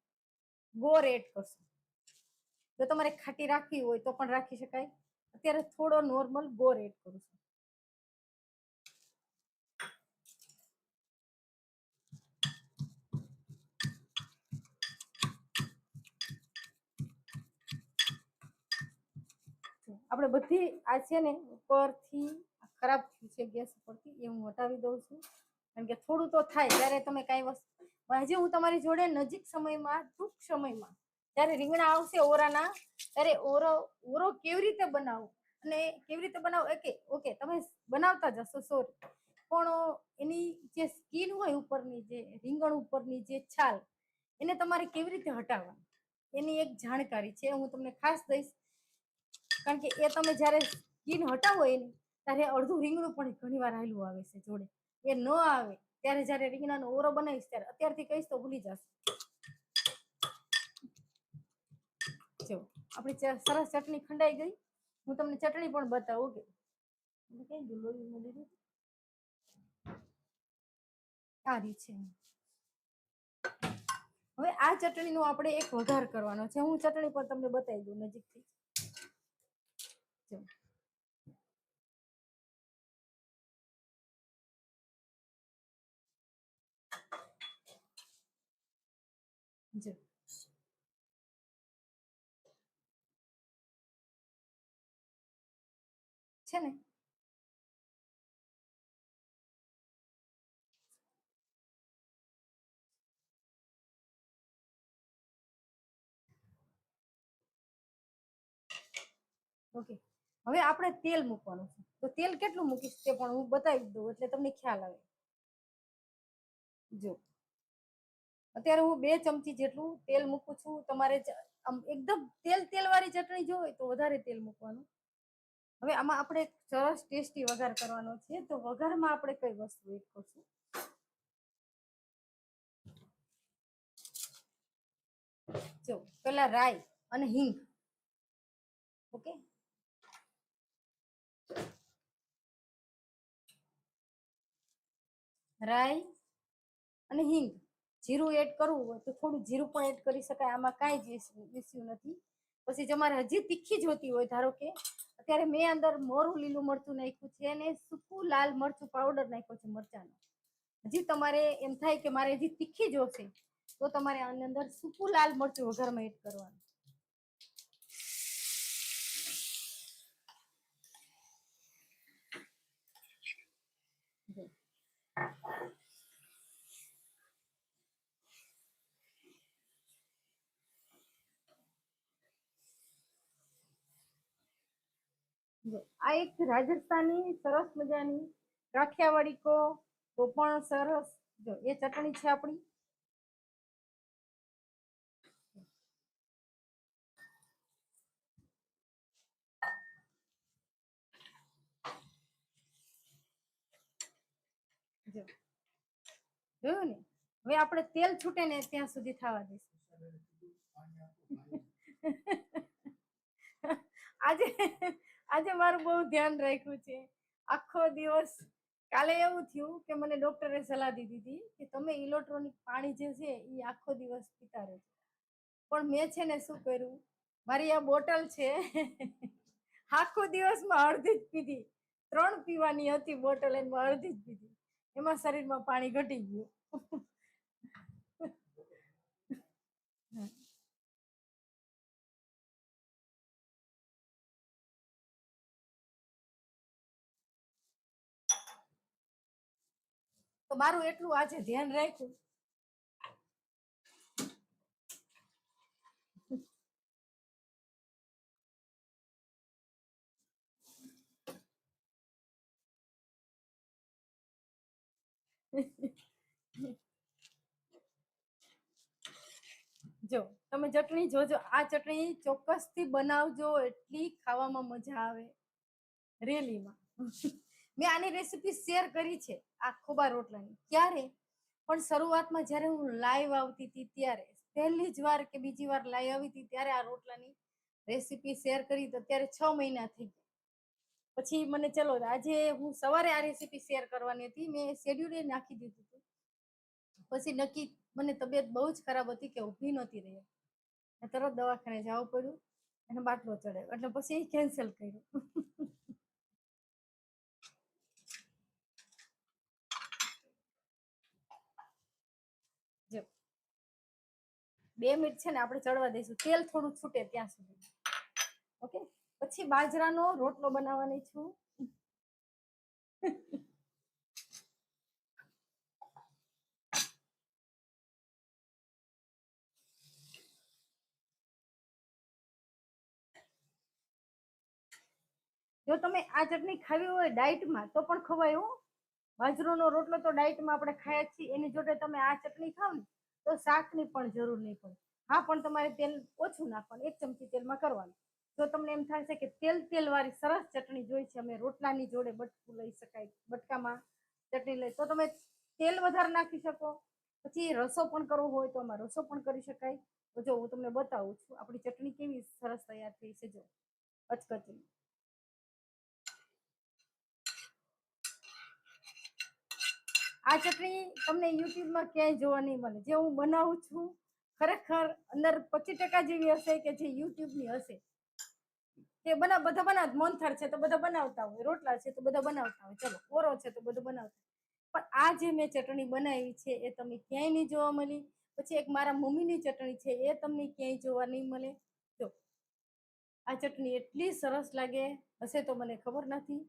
ગોળ એડ કરશું. જો તમારે ખાટી રાખવી હોય તો પણ રાખી શકાય. અત્યારે થોડો નોર્મલ ગોળ એડ કરું છું. આપણે બધી આ છે ને ઉપરથી ખરાબ થયું છે ગેસ ઉપરથી, એ હું હટાવી દઉં છું. કારણ કે થોડું તો થાય ત્યારે તમે કઈ વસ્તુ હજી હું તમારી જોડે નજીક સમયમાં, ટૂંક સમયમાં જ્યારે રીંગણા આવશે ઓરાના, ત્યારે ઓરો કેવી રીતે બનાવો અને કેવી રીતે બનાવો ઓકે તમે બનાવતા જશો સોરી, પણ એની જે સ્કીન હોય ઉપરની, જે રીંગણ ઉપરની જે છાલ, એને તમારે કેવી રીતે હટાવવાની એની એક જાણકારી છે, હું તમને ખાસ દઈશ. કારણ કે એ તમે જ્યારે સ્કીન હટાવો એની, ત્યારે અડધું રીંગણું પણ ઘણી વાર આવેલું આવે છે જોડે. એ ન આવે ત્યારે જ્યારે રીંગણાનો ઓરો બનાવીશ ત્યારે અત્યારથી કહીશ તો ભૂલી જશે. જો આપણી સરસ ચટણી ખંડાઈ ગઈ. હું તમને ચટણી પણ બતાવું કે કઈ લોહી લીધું સારી છે. હવે આ ચટણીનો આપણે એક વઘાર કરવાનો છે. હું ચટણી પણ તમને બતાવી દઉં નજીકથી. જો છે ને ઓકે, હવે આપણે તેલ મૂકવાનું છે. તો તેલ કેટલું મૂકીશ તે પણ હું બતાવી દઉં એટલે તમને ખ્યાલ આવે. જો અત્યારે હું 2 ચમચી જેટલું તેલ મૂકું છું. તમારે એકદમ તેલ વાળી ચટણી જો હોય તો વધારે તેલ મૂકવાનું. હવે આમાં આપણે સરસ ટેસ્ટી વઘાર કરવાનો છે. તો વઘારમાં આપણે કઈ વસ્તુ એડ કરશું? જો પેલા રાઈ અને હિંગ. ઓકે, રાઈ અને હિંગ. જીરું એડ કરવું હોય તો થોડું જીરું પણ એડ કરી શકાય, આમાં કાંઈ જ ઇસ્યુ નથી. પછી તમારે હજી તીખી જોતી હોય, ધારો કે અત્યારે મેં અંદર મોરું લીલું મરચું નાખ્યું છે અને સૂકું લાલ મરચું પાવડર નાખ્યો છે મરચાનો. હજી તમારે એમ થાય કે મારે હજી તીખી જોશે તો તમારે આની અંદર સૂકું લાલ મરચું વઘારમાં એડ કરવાનું. આ એક રાજસ્થાની સરસ મજાની કાઠિયાવાડી કો તો પણ સરસ. જો એ ચટણી છે આપણી. જો જોયું ને. હવે આપણે તેલ છૂટે ને ત્યાં સુધી થવા દઈશું. આજે આજે મારું બહુ ધ્યાન રાખ્યું છે. આખો દિવસ કાલે એવું થયું કે મને ડોક્ટરે સલાહ દીધી હતી કે તમે ઇલેક્ટ્રોનિક પાણી જે છે એ આખો દિવસ પીતા રહેજો. પણ મેં છે ને શું કર્યું, મારી આ બોટલ છે આખો દિવસમાં અડધી જ પીધી. 3 પીવાની હતી બોટલ, એમાં અડધી જ પીધી. એમાં શરીરમાં પાણી ઘટી ગયું. તો મારું એટલું આજે ધ્યાન રાખ્યું. જો તમે ચટણી જોજો, આ ચટણી ચોક્કસથી બનાવજો, એટલી ખાવામાં મજા આવે રેલીમાં. મેં આની રેસીપી શેર કરી છે આ ખોબા રોટલાની. ક્યારે પણ શરૂઆતમાં જ્યારે હું લાઈવ આવતી હતી ત્યારે, પહેલી જ વાર કે બીજી વાર લાઈવ આવી હતી ત્યારે આ રોટલાની રેસીપી શેર કરી. તો ત્યારે 6 મહિના થઈ ગયા. પછી મને ચલો આજે હું સવારે આ રેસીપી શેર કરવાની હતી, મેં શેડ્યુલે નાખી દીધું હતું. પછી નક્કી મને તબિયત બહુ જ ખરાબ હતી કે ઊભી નહોતી રહી, તરત દવાખાને જવું પડ્યું અને બાટલો ચડાવ્યો, એટલે પછી કેન્સલ કર્યું. જો 2 મિનિટ છે ને આપણે ચડવા દઈશું, તેલ થોડું છૂટે ત્યાં સુધી. ઓકે, પછી બાજરાનો રોટલો બનાવવાની છું. જો તમે આ ચટણી ખાવી હોય ડાયટમાં તો પણ ખવાય હો. બાજરોનો રોટલો તો ડાયટમાં આપણે ખાય જ છીએ, એની જોડે તમે આ ચટણી ખાવ ને તો શાકની પણ જરૂર નહીં પડે. હા, પણ તમારે તેલ ઓછું નાખવાનું, 1 ચમચી તેલમાં કરવાનું. જો તમને એમ થાય છે કે તેલ વાળી સરસ ચટણી જોઈ છે, અમે રોટલાની જોડે બટકું લઈ શકાય, બટકામાં ચટણી લઈ, તો તમે તેલ વધારે નાખી શકો. પછી રસો પણ કરવો હોય તો આમાં રસો પણ કરી શકાય. તો જો હું તમને બતાવું છું આપણી ચટણી કેવી સરસ તૈયાર થઈ છે. જો અચકચરી. આ ચટણી તમને યુટ્યુબમાં ક્યાંય જોવા નહીં મળે. જે હું બનાવું છું ખરેખર અંદર 25% જેવી હશે કે જે યુટ્યુબની હશે. તે બધા બનાવ, મોનથાળ છે તો બધા બનાવતા હોય, રોટલા છે તો બધા બનાવતા હોય, ચલો ઓરો છે તો બધું બનાવતા. પણ આ જે મેં ચટણી બનાવી છે એ તમને ક્યાંય નહીં જોવા મળી. પછી એક મારા મમ્મીની ચટણી છે એ તમને ક્યાંય જોવા નહીં મળે. જો આ ચટણી એટલી સરસ લાગે હશે તો મને ખબર નથી,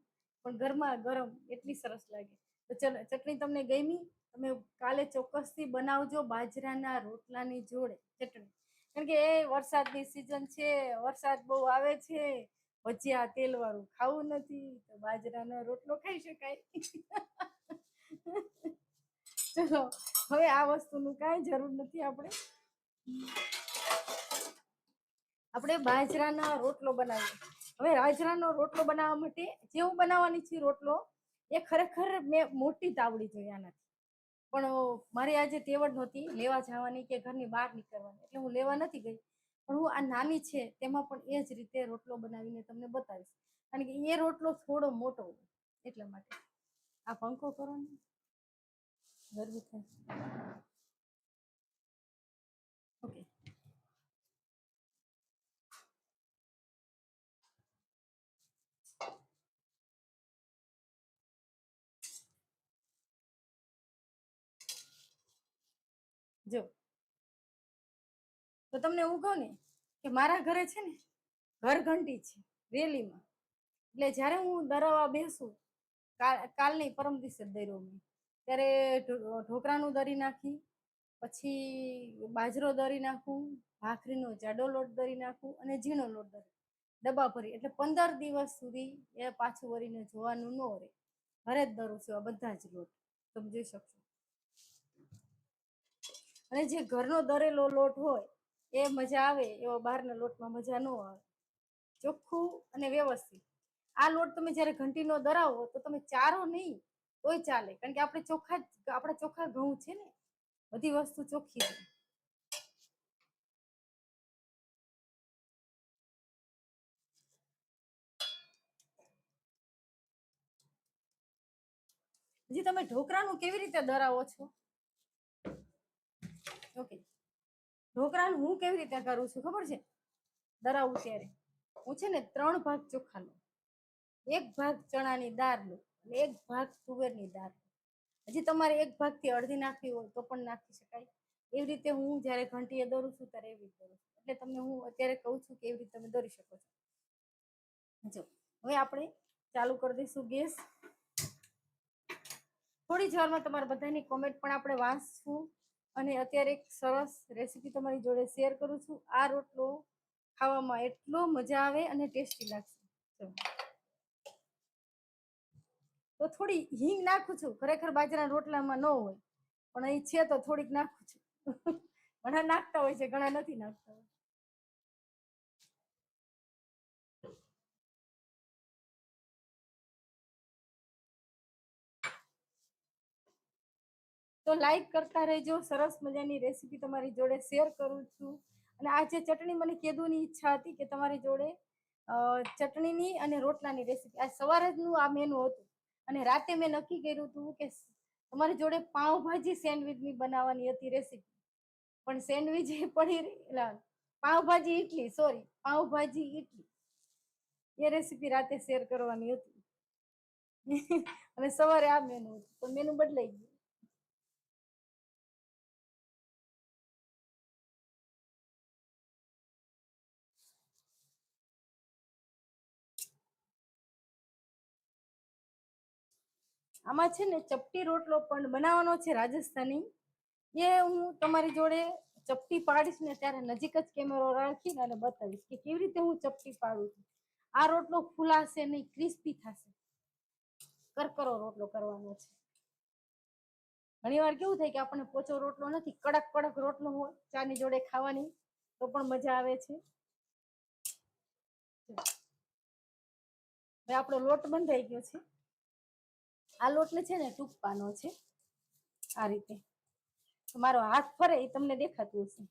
પણ ગરમા ગરમ એટલી સરસ લાગે. તો ચલો, ચટણી તમને ગમી? તમે કાલે ચોક્કસથી બનાવજો બાજરાના રોટલાની જોડે ચટણી. કારણ કે એ વરસાદની સિઝન છે, વરસાદ બહુ આવે છે, ભજીયા તેલ વાળું ખાવું નથી તો બાજરાનો રોટલો ખાઈ શકાય. ચલો, હવે આ વસ્તુનું કાંઈ જરૂર નથી. આપણે બાજરાનો રોટલો બનાવીએ. હવે બાજરાનો રોટલો બનાવવા માટે જેવું બનાવવાની છે રોટલો, એ ખરેખર મેં મોટી તાવડી જોઈએ આનાથી. પણ મારી આજે તેવડ નહોતી લેવા જવાની કે ઘરની બહાર નીકળવાની, એટલે હું લેવા નથી ગઈ. પણ હું આ નાની છે તેમાં પણ એ જ રીતે રોટલો બનાવીને તમને બતાવીશ, કારણ કે એ રોટલો થોડો મોટો હોય એટલા માટે. આ પંખો કરો ને, ગરમી થાય. ઓકે, જો તો તમને હું કહું ને કે મારા ઘરે છે ને ઘર ઘંટી છે રેલીમાં. એટલે જ્યારે હું દરવા બેસું, કાલની પરમ દિવસે દર્યો મેં, ત્યારે ઢોકળાનું દરી નાખી, પછી બાજરો દરી નાખું, ભાખરીનો જાડો લોટ દરી નાખું અને ઝીણો લોટ દરી ડબ્બા ભરી, એટલે 15 દિવસ સુધી એ પાછું વળીને જોવાનું ન રહે. ઘરે જ દરું છું આ બધા જ લોટ, તમે જોઈ શકશો. અને જે ઘરનો દરેલો લોટ હોય એ મજા આવે, એવો બહારના લોટમાં મજા ન આવે. ચોખ્ખું અને વ્યવસ્થિત. આ લોટ તમે જ્યારે ઘંટીનો દરાવો તો તમે ચારો નહીં તોય ચાલે, કારણ કે આપણા ચોખ્ખા ઘઉં છે ને, બધી વસ્તુ ચોખ્ખી છે. હજી તમે ઢોકળાનું કેવી રીતે દરાવો છો? ઓકે, ઢોકળાનું હું કેવી રીતે કરું છું ખબર છે? દરાવું ત્યારે હું છે ને 3 ભાગ ચોખા લઉં, 1 ભાગ ચણાની દાળ લઉં અને 1 ભાગ તુવેરની દાળ. હજી તમારે 1 ભાગથી અડધી નાખવી હોય તો પણ નાખી શકાય. એવી રીતે હું જ્યારે ઘંટીએ દરું છું ત્યારે એવી દરું છું. એટલે તમને હું અત્યારે કહું છું કે એવી રીતે તમે દરી શકો છો. જો હવે આપણે ચાલુ કરી દઈશું ગેસ. થોડી જ વારમાં તમારા બધાની કોમેન્ટ પણ આપણે વાંચશું. અને અત્યારે એક સરસ રેસીપી તમારી જોડે શેર કરું છું. આ રોટલો ખાવામાં એટલો મજા આવે અને ટેસ્ટી લાગશે. તો થોડી હિંગ નાખું છું, ખરેખર બાજરાના રોટલામાં ન હોય પણ અહીં છે તો થોડીક નાખું છું. ઘણા નાખતા હોય છે, ઘણા નથી નાખતા. તો લાઈક કરતા રહેજો. સરસ મજાની રેસીપી તમારી જોડે શેર કરું છું. અને આ જે ચટણી મને કીધુંની ઈચ્છા હતી કે તમારી જોડે ચટણીની અને રોટલાની રેસીપી. આ સવારે જનું આ મેનુ હતું અને રાતે મેં નક્કી કર્યું હતું કે તમારી જોડે પાવભાજી સેન્ડવિચની બનાવવાની હતી રેસીપી. પણ સેન્ડવિચ પડી એટલે પાવભાજી ઇડલી, સોરી, પાવભાજી ઇડલી એ રેસીપી રાતે શેર કરવાની હતી. અને સવારે આ મેનુ હતું, પણ મેનુ બદલાઈ ગયું. આમાં છે ને ચપટી રોટલો પણ બનાવવાનો છે રાજસ્થાની. એ હું તમારી જોડે ચપટી પાડીશ ને ત્યારે નજીક જ કેમેરો રાખીને અને બતાવીશ કે કેવી રીતે હું ચપટી પાડું છું. આ રોટલો ફૂલાશે નહીં, ક્રિસ્પી થશે. કરકરો રોટલો કરવાનો છે. ઘણી વાર કેવું થાય કે આપણને પોચો રોટલો નથી, કડક કડક રોટલો હોય ચાની જોડે ખાવાની તો પણ મજા આવે છે. હવે આપણો લોટ બંધાઈ ગયો છે. આ લોટને છે ને ટૂંકવાનો છે આ રીતે. મારો હાથ ફરે એ તમને દેખાતું હશે.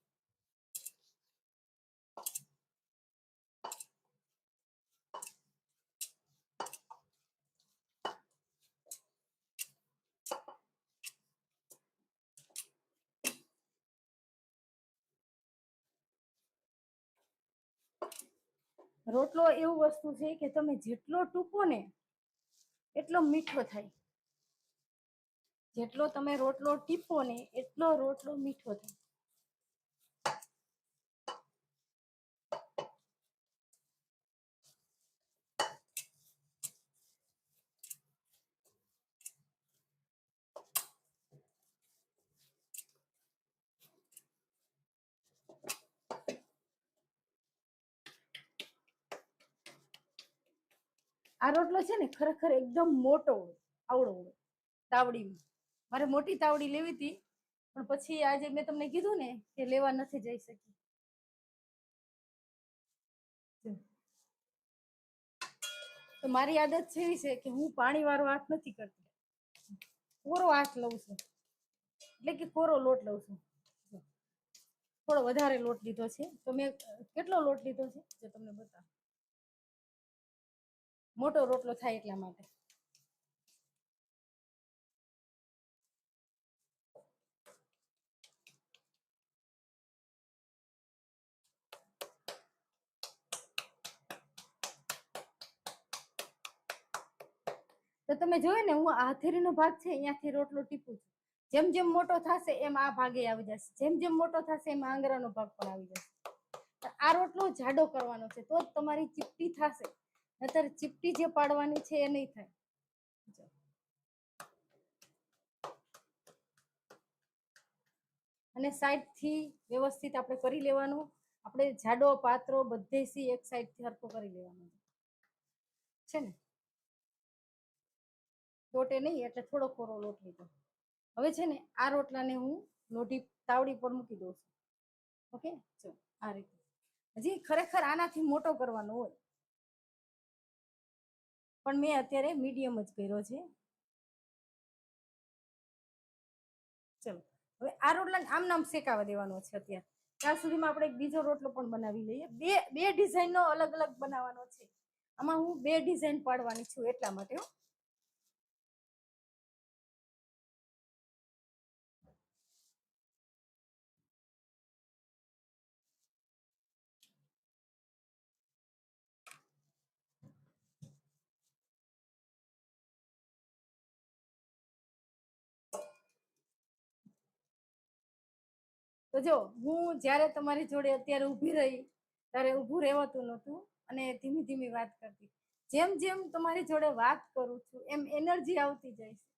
રોટલો એવું વસ્તુ છે કે તમે જેટલો ટૂંકો ને એટલો મીઠો થાય. જેટલો તમે રોટલો ટીપો ને એટલો રોટલો મીઠો થાય. આ રોટલો છે ને ખરેખર એકદમ મોટો હોય, આવડો હોય તાવડીમાં. મારે મોટી તાવડી લેવી હતી, પણ પછી આજે મેં તમને કીધું ને કે લેવા નથી જઈ શકી. તો મારી આદત છે એવી છે કે હું પાણી વાળો હાથ નથી કરતી, કોરો હાથ લઉં છું. એટલે કે કોરો લોટ લઉં છું. થોડો વધારે લોટ લીધો છે. તો મેં કેટલો લોટ લીધો છે જો તમને બતાવું. મોટો રોટલો થાય એટલા માટે. તો તમે જોયું ને, હું હાથેરીનો ભાગ છે અહીંયાથી રોટલો ટીપું છું. જેમ જેમ મોટો થશે એમ આ ભાગે આવી જશે, જેમ જેમ મોટો થશે એમ આંગળાનો ભાગ પણ આવી જશે. આ રોટલો જાડો કરવાનો છે તો જ તમારી ચીપટી થશે, નતર ચીપટી જે પાડવાની છે એ નહીં થાય. અને સાઈડ થી વ્યવસ્થિત આપણે કરી લેવાનું. આપણે જાડો પાત્રો બધેથી એક સાઈડ થી હરખો કરી લેવાનો છે ને. લોટે નહીં એટલે થોડો કોરો લોટ લીધો. હવે છે ને આ રોટલાને હું લોઢી તાવડી પર મૂકી દઉં છું. ઓકે, ચલો આ રીતે. હજી ખરેખર આનાથી મોટો કરવાનો હોય, પણ મેં અત્યારે મીડિયમ જ કર્યો છે. ચલો હવે આ રોટલાને આમ નામ શેકાવા દેવાનો છે અત્યારે. ત્યાં સુધીમાં આપણે એક બીજો રોટલો પણ બનાવી લઈએ. બે ડિઝાઇનનો અલગ અલગ બનાવવાનો છે. આમાં હું બે ડિઝાઇન પાડવાની છું એટલા માટે. તો જો હું જ્યારે તમારી જોડે અત્યારે ઊભી રહી ત્યારે ઊભું રહેવાતું નહોતું અને ધીમી ધીમી વાત કરતી. જેમ જેમ તમારી જોડે વાત કરું છું એમ એનર્જી આવતી જાય છે.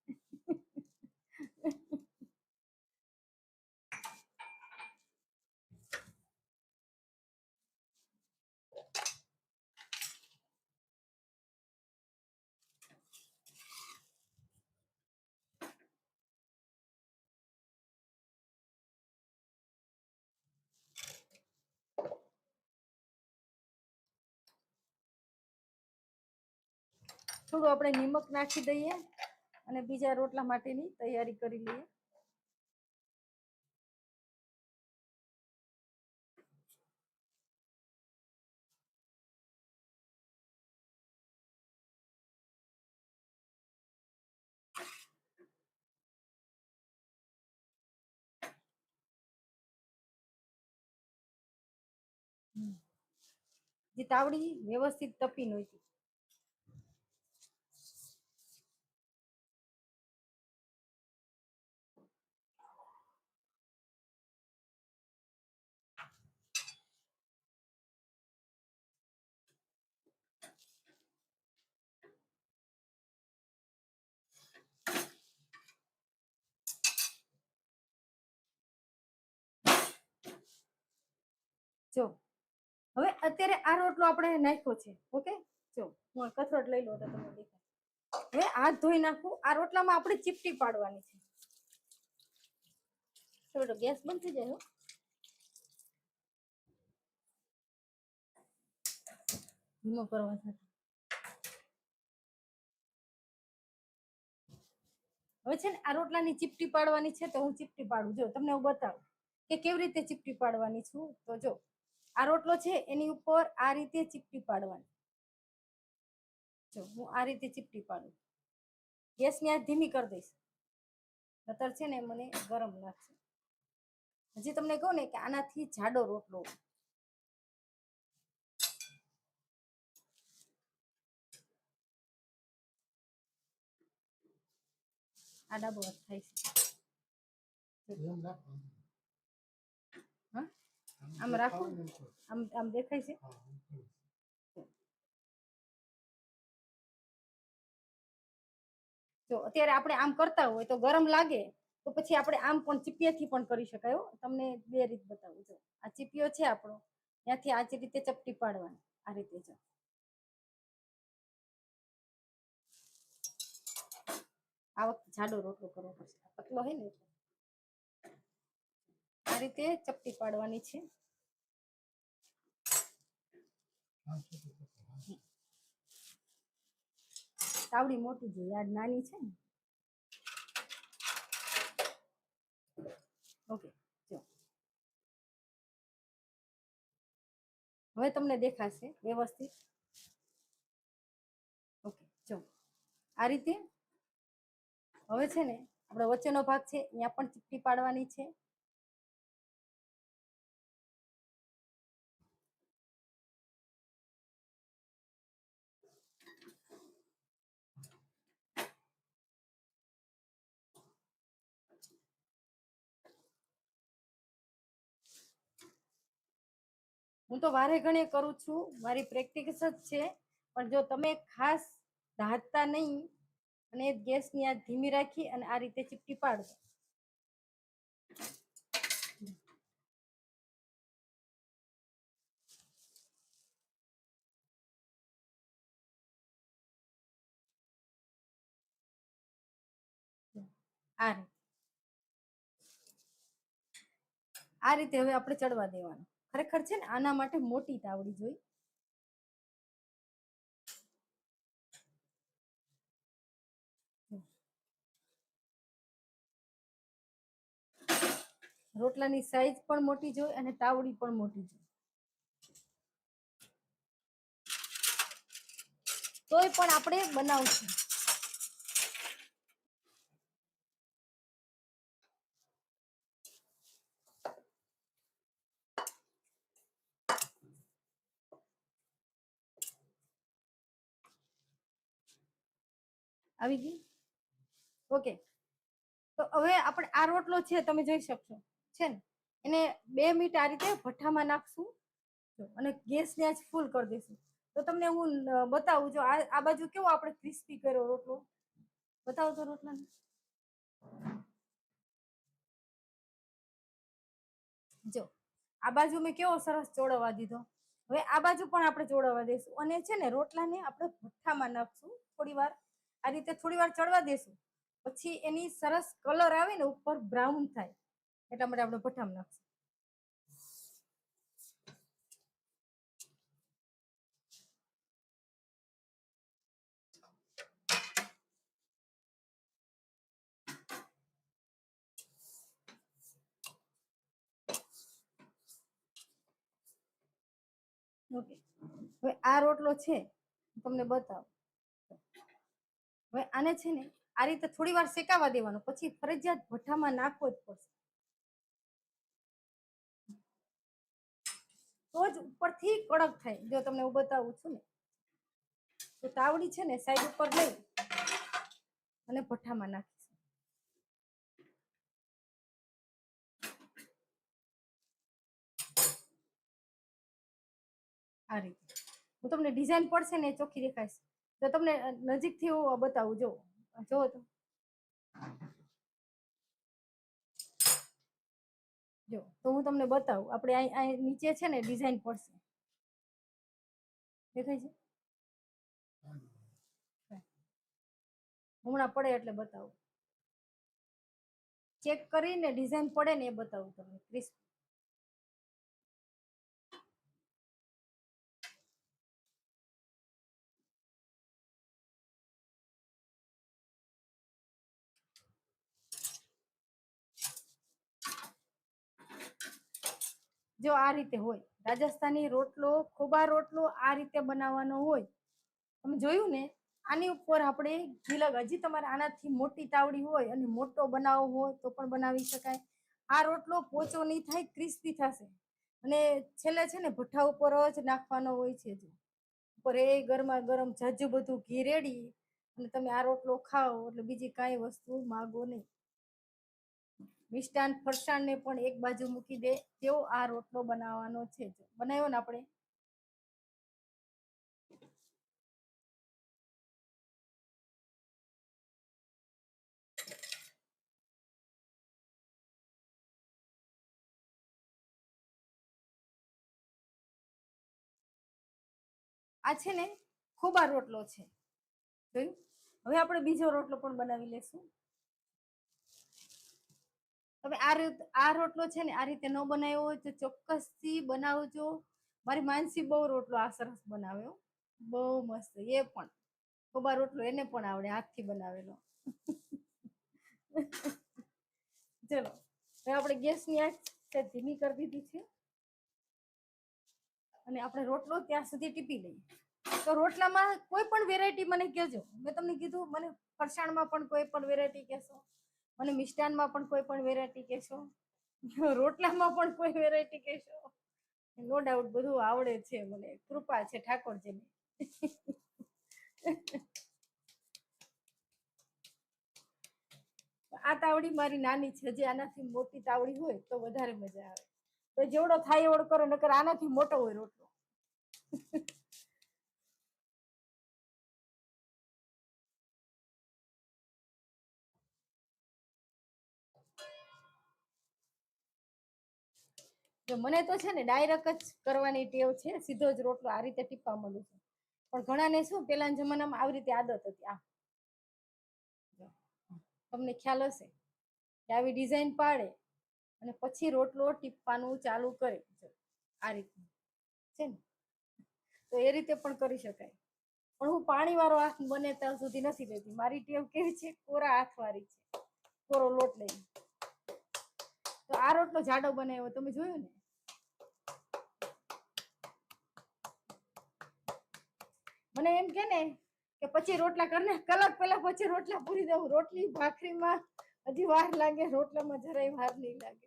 થોડું આપણે નિમક નાખી દઈએ અને બીજા રોટલા માટેની તૈયારી કરી લઈએ. જે તાવડી વ્યવસ્થિત તપી નહોતી. જો હવે અત્યારે આ રોટલો આપણે નાખ્યો છે. ઓકે, જો હું કથરોટ લઈ લો તો તમને દેખાય. હવે હાથ ધોઈ નાખું. આ રોટલામાં આપણે ચીપટી પાડવાની છે. થોડો ગેસ બંધ થઈ જાય. ધીમો કરવા સાથે હવે છે ને આ રોટલાની ચીપટી પાડવાની છે. તો હું ચીપટી પાડું. જો તમને હું બતાવું કે કેવી રીતે ચીપટી પાડવાની છું. તો જો આ રોટલો છે એની ઉપર આ રીતે ચીપટી પાડવાની. જો હું આ રીતે ચીપટી પાડું. ગેસની આંચ ધીમી કરી દઈશ, નતર છે ને મને ગરમ લાગશે. હજી તમને કહું ને કે આનાથી જાડો રોટલો. આ ડાબો હાથ થાય છે. હા, આમ રાખો. આમ આમ દેખાય છે. જો અત્યારે આપણે આમ કરતા હોય તો ગરમ લાગે, તો પછી આપણે આમ પણ ચીપિયાથી પણ કરી શકાય. તમને બે રીત બતાવું. જો આ ચીપિયો છે આપણો, ત્યાંથી આ રીતે ચપટી પાડવાની. આ રીતે જો આ વખતે જાડો રોટલો કરવો પડશે, પતલો હોય ને એટલે. આ રીતે ચપટી પાડવાની છે. તાવડી મોટી જોઈએ, આ નાની છે ને. ઓકે, જો હવે તમને દેખાશે વ્યવસ્થિત. ઓકે, જો આ રીતે. હવે છે ને આપણે વચ્ચેનો ભાગ છે ત્યાં પણ ચીપટી પાડવાની છે. હું તો વારે ઘણે કરું છું, મારી પ્રેક્ટિસ જ છે. પણ જો તમે ખાસ ઢાંકતા નહીં અને ગેસની આંચ ધીમી રાખી અને આ રીતે ચીપટી પાડો. આ રીતે હવે આપણે ચડવા દેવાનું. ખરેખર છે ને આના માટે મોટી તાવડી જોઈ. રોટલાની સાઈઝ પણ મોટી જોઈએ અને તાવડી પણ મોટી જોઈએ. તોય પણ આપણે બનાવશું. આવી ગઈ. ઓકે, તો હવે આપણે આ રોટલો છે તમે જોઈ શકશો છે ને, એને 2 મિનિટ આ રીતે ભઠ્ઠામાં નાખશું અને ગેસની આંચ ફૂલ કરી દઈશું. તો તમને હું બતાવું. જો આ બાજુ કેવો આપણે ક્રિસ્પી કર્યો રોટલો. બતાવો તો રોટલાને. જો આ બાજુ મેં કેવો સરસ ચોળવવા દીધો. હવે આ બાજુ પણ આપણે ચોળવવા દઈશું અને છે ને રોટલાને આપણે ભઠ્ઠામાં નાખશું. થોડી વાર આ રીતે થોડી વાર ચડવા દઈશું. પછી એની સરસ કલર આવે ને ઉપર બ્રાઉન થાય એટલા માટે આપણે ભઠ્ઠામાં નાખશું. ઓકે, હવે આ રોટલો છે તમને બતાવો. હવે આને છે ને આ રીતે થોડી વાર શેકાવા દેવાનો, પછી ફરજિયાત ભઠ્ઠામાં નાખવો જ પડશે, તો જ ઉપરથી કડક થાય. જો તમને હું બતાવું છું ને, તો તાવડી છે ને સાઈડ ઉપર લઈ અને ભઠ્ઠામાં નાખીશું. આ રીતે હું તમને ડિઝાઇન પડશે ને એ ચોખ્ખી દેખાઈશ. તો તમને નજીકથી હું બતાવું, જો જો તો જો તો હું તમને બતાવું. આપણે અહીં નીચે છે ને ડિઝાઇન પડશે, દેખાય છે? હમણાં પડે એટલે બતાવું. ચેક કરીને ડિઝાઇન પડે ને એ બતાવું તમને. ક્રિસ્પ જો આ રીતે હોય. રાજસ્થાની રોટલો, ખોબા રોટલો આ રીતે બનાવવાનો હોય. તમે જોયું ને, આની ઉપર આપણે હજી તમારે આનાથી મોટી તાવડી હોય અને મોટો બનાવવો હોય તો પણ બનાવી શકાય. આ રોટલો પોચો નહીં થાય, ક્રિસ્પી થશે. અને છેલ્લે છે ને ભઠ્ઠા ઉપર જ નાખવાનો હોય છે. ઉપર એ ગરમા ગરમ ઝાઝું બધું ઘી રેડી અને તમે આ રોટલો ખાઓ એટલે બીજી કાંઈ વસ્તુ માગો નહીં. મિષ્ટાન ફરસાણ ને પણ એક બાજુ મૂકી દે તેવો આ રોટલો બનાવવાનો છે. બનાવ્યો ને આપણે. આ છે ને ખોબા રોટલો છે, જોયું? હવે આપણે બીજો રોટલો પણ બનાવી લેશું. તમે આ રોટલો છે ને આ રીતે ન બનાવ્યો હોય તો ચોક્કસથી બનાવજો. મારી માનસી બહુ રોટલો આ સરસ બનાવ્યો, બહુ મસ્ત. એ પણ ખોબા રોટલો એને પણ આવડે, હાથથી બનાવેલો. ચલો, હવે આપણે ગેસની આંચ ધીમી કરી દીધી છે અને આપણે રોટલો ત્યાં સુધી ટીપી લઈએ. તો રોટલામાં કોઈ પણ વેરાયટી મને કહેજો. મેં તમને કીધું, મને ફરસાણમાં પણ કોઈ પણ વેરાયટી કહેશો, મને મિષ્ટાનમાં પણ કોઈ પણ વેરાયટી કહેશો, રોટલામાં પણ કોઈ વેરાયટી કહેશો. નો ડાઉટ બધું આવડે છે મને, કૃપા છે ઠાકોરજીની. આ તાવડી મારી નાની છે, જે આનાથી મોટી તાવડી હોય તો વધારે મજા આવે. તો જેવડો થાય એવડો કરો, નકર આનાથી મોટો હોય રોટલો. જો મને તો છે ને ડાયરેક્ટ જ કરવાની ટેવ છે, સીધો જ રોટલો આ રીતે ટીપવા માંડું છું. પણ ઘણાને શું પેલાના જમાનામાં આવી રીતે આદત હતી. આ તમને ખ્યાલ હશે કે આવી ડિઝાઇન પાડે અને પછી રોટલો ટીપવાનું ચાલુ કરે. આ રીતે છે ને, તો એ રીતે પણ કરી શકાય. પણ હું પાણી વાળો હાથ બને ત્યાં સુધી નથી લેતી. મારી ટેવ કેવી છે, કોરા હાથ વાળી છે, કોરો લોટ લઈ. તો આ રોટલો જાડો બનાવ્યો તમે જોયું ને. મને એમ કે ને કે પછી રોટલા કરને, કલાક પહેલા પછી રોટલા પૂરી દઉં. રોટલી ભાખરીમાં હજી વાર લાગે, રોટલામાં જરાય વાર નહીં લાગે.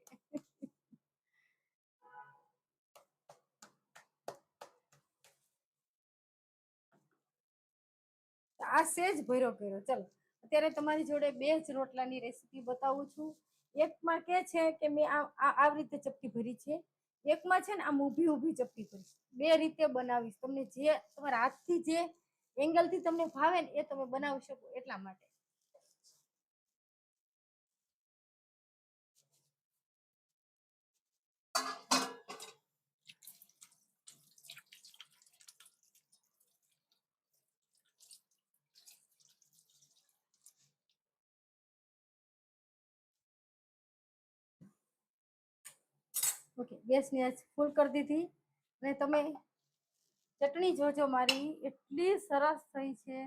આ સેજ ભર્યો કર્યો. ચલો, અત્યારે તમારી જોડે બે જ રોટલાની રેસીપી બતાવું છું. એકમાં કે છે કે મેં આવી રીતે ચપટી ભરી છે, એકમાં છે ને આમ ઊભી ઊભી ચપટી ભરી. બે રીતે બનાવીશ. તમને જે તમારા હાથથી જે એંગલથી તમને ભાવે ને એ તમે બનાવી શકો એટલા માટે. ઓકે, ગેસની આંચ ફૂલ કરી દીધી. અને તમે ચટણી જોજો, મારી એટલી સરસ થઈ છે.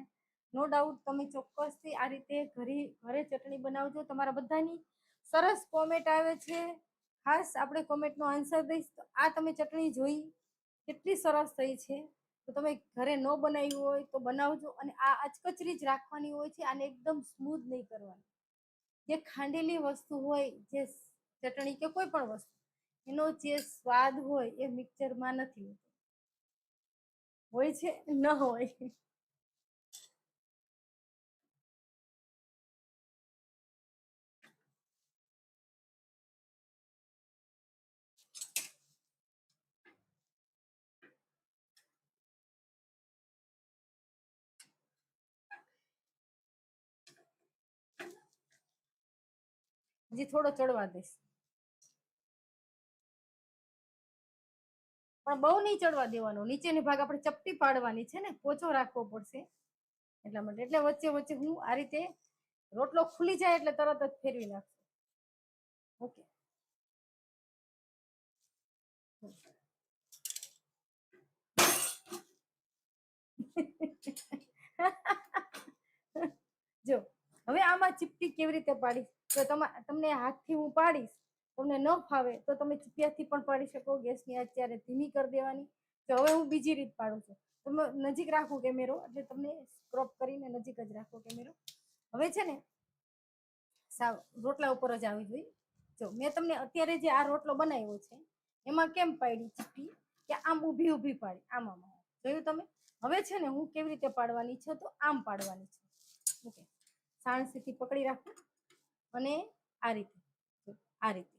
નો ડાઉટ તમે ચોક્કસથી આ રીતે ઘરે ચટણી બનાવજો. તમારા બધાની સરસ કોમેન્ટ આવે છે. ખાસ આપણે કોમેન્ટનો આન્સર દઈશ. તો આ તમે ચટણી જોઈ કેટલી સરસ થઈ છે. તો તમે ઘરે ન બનાવ્યું હોય તો બનાવજો. અને આ અચકચરી જ રાખવાની હોય છે, આને એકદમ સ્મૂથ નહીં કરવાની. જે ખાંડેલી વસ્તુ હોય, જે ચટણી કે કોઈ પણ વસ્તુ, એનો જે સ્વાદ હોય એ મિક્સચરમાં નથી હોતો. હોય છે ન હોય. હજી થોડો ચડવા દઈશ, પણ બહુ નહીં ચડવા દેવાનો. નીચેની ભાગ આપણે ચપટી પાડવાની છે ને, પોચો રાખવો પડશે એટલા માટે. એટલે વચ્ચે વચ્ચે હું આ રીતે રોટલો ખુલી જાય એટલે તરત જ ફેરવી નાખશું. ઓકે. જો હવે આમાં ચીપટી કેવી રીતે પાડીશ, તો તમને હાથથી હું પાડીશ. તમને ન ફાવે તો તમે ચીપિયાથી પણ પાડી શકો. ગેસની અત્યારે ધીમી કરી દેવાની. તો હવે હું બીજી રીત પાડું છું. તમે નજીક રાખો કેમેરો, એટલે તમને ક્રોપ કરીને નજીક જ રાખો કેમેરો. હવે છે ને સાવ રોટલા ઉપર જ આવી જોઈએ. જો મેં તમને અત્યારે જે આ રોટલો બનાવ્યો છે એમાં કેમ પાડી ચીપટી, કે આમ ઊભી ઊભી પાડી, આમ આમ જોયું તમે. હવે છે ને હું કેવી રીતે પાડવાની છે, તો આમ પાડવાની છે. ઓકે, સાણસીથી પકડી રાખો અને આ રીતે, આ રીતે.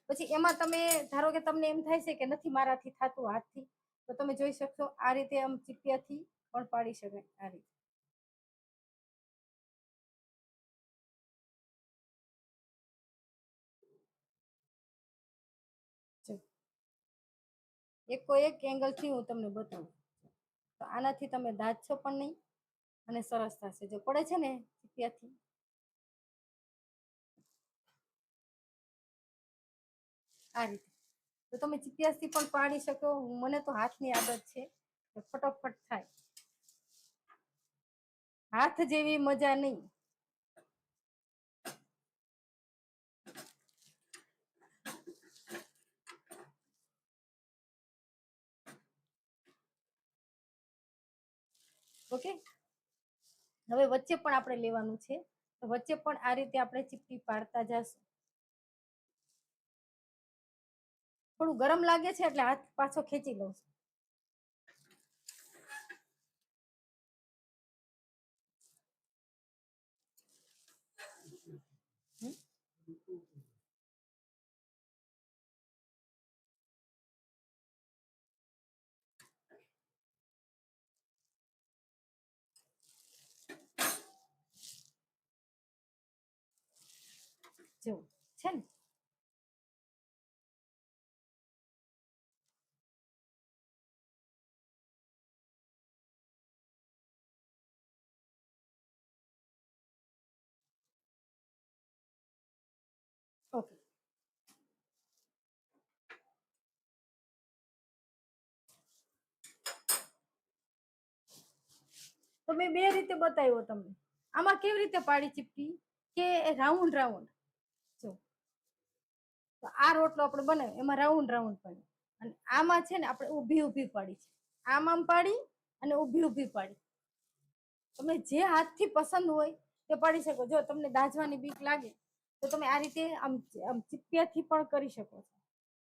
પછી એમાં તમે ધારો કે તમને એમ થાય છે કે નથી મારાથી થતું હાથથી, તો તમે જોઈ શકશો આ રીતે આમ ચીપિયાથી પણ પાડી શકાય. આ રીતે એકો એક એંગલથી હું તમને બતાવું. તો આનાથી તમે દાજશો પણ નહીં અને સરસ થશે. જો પડે છે ને ચીપિયાથી, આ રીતે. તો તમે ચીપિયાથી પણ પાડી શકો. મને તો હાથની આદત છે, ફટોફટ થાય. હાથ જેવી મજા નહીં. ઓકે, હવે વચ્ચે પણ આપણે લેવાનું છે. તો વચ્ચે પણ આ રીતે આપણે ચીપટી પાડતા જશું. થોડું ગરમ લાગે છે એટલે હાથ પાછો ખેંચી લઉં છું. જો છે ને, ઓકે. તો મેં બે રીતે બતાવ્યો તમને. આમાં કેવી રીતે પાડી ચીપટી, કે રાઉન્ડ રાઉન્ડ. જો તો આ રોટલો આપણે બનાવ્યો એમાં રાઉન્ડ રાઉન્ડ પાડી, અને આમાં છે ને આપણે ઊભી ઊભી પાડી છે. આમ આમ પાડી અને ઊભી ઊભી પાડી. તમે જે હાથથી પસંદ હોય તે પાડી શકો. જો તમને દાજવાની બીક લાગે તો તમે આ રીતે આમ આમ ચીપિયાથી પણ કરી શકો છો.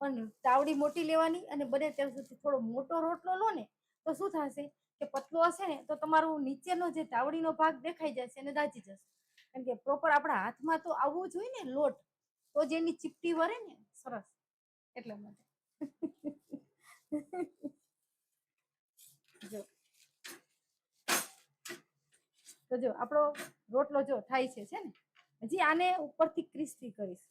પણ તાવડી મોટી લેવાની, અને બને ત્યાં સુધી થોડો મોટો રોટલો લો ને, તો શું થશે કે પતલો હશે ને તો તમારું નીચેનો જે તાવડીનો ભાગ દેખાઈ જશે અને દાજી જશે. કારણ કે પ્રોપર આપણા હાથમાં તો આવવું જોઈએ ને લોટ, તો જ એની ચીપટી વરે ને સરસ. એટલા માટે. જો તો જો આપણો રોટલો જો થાય છે ને, હજી આને ઉપરથી ક્રિસ્પી કરીશ.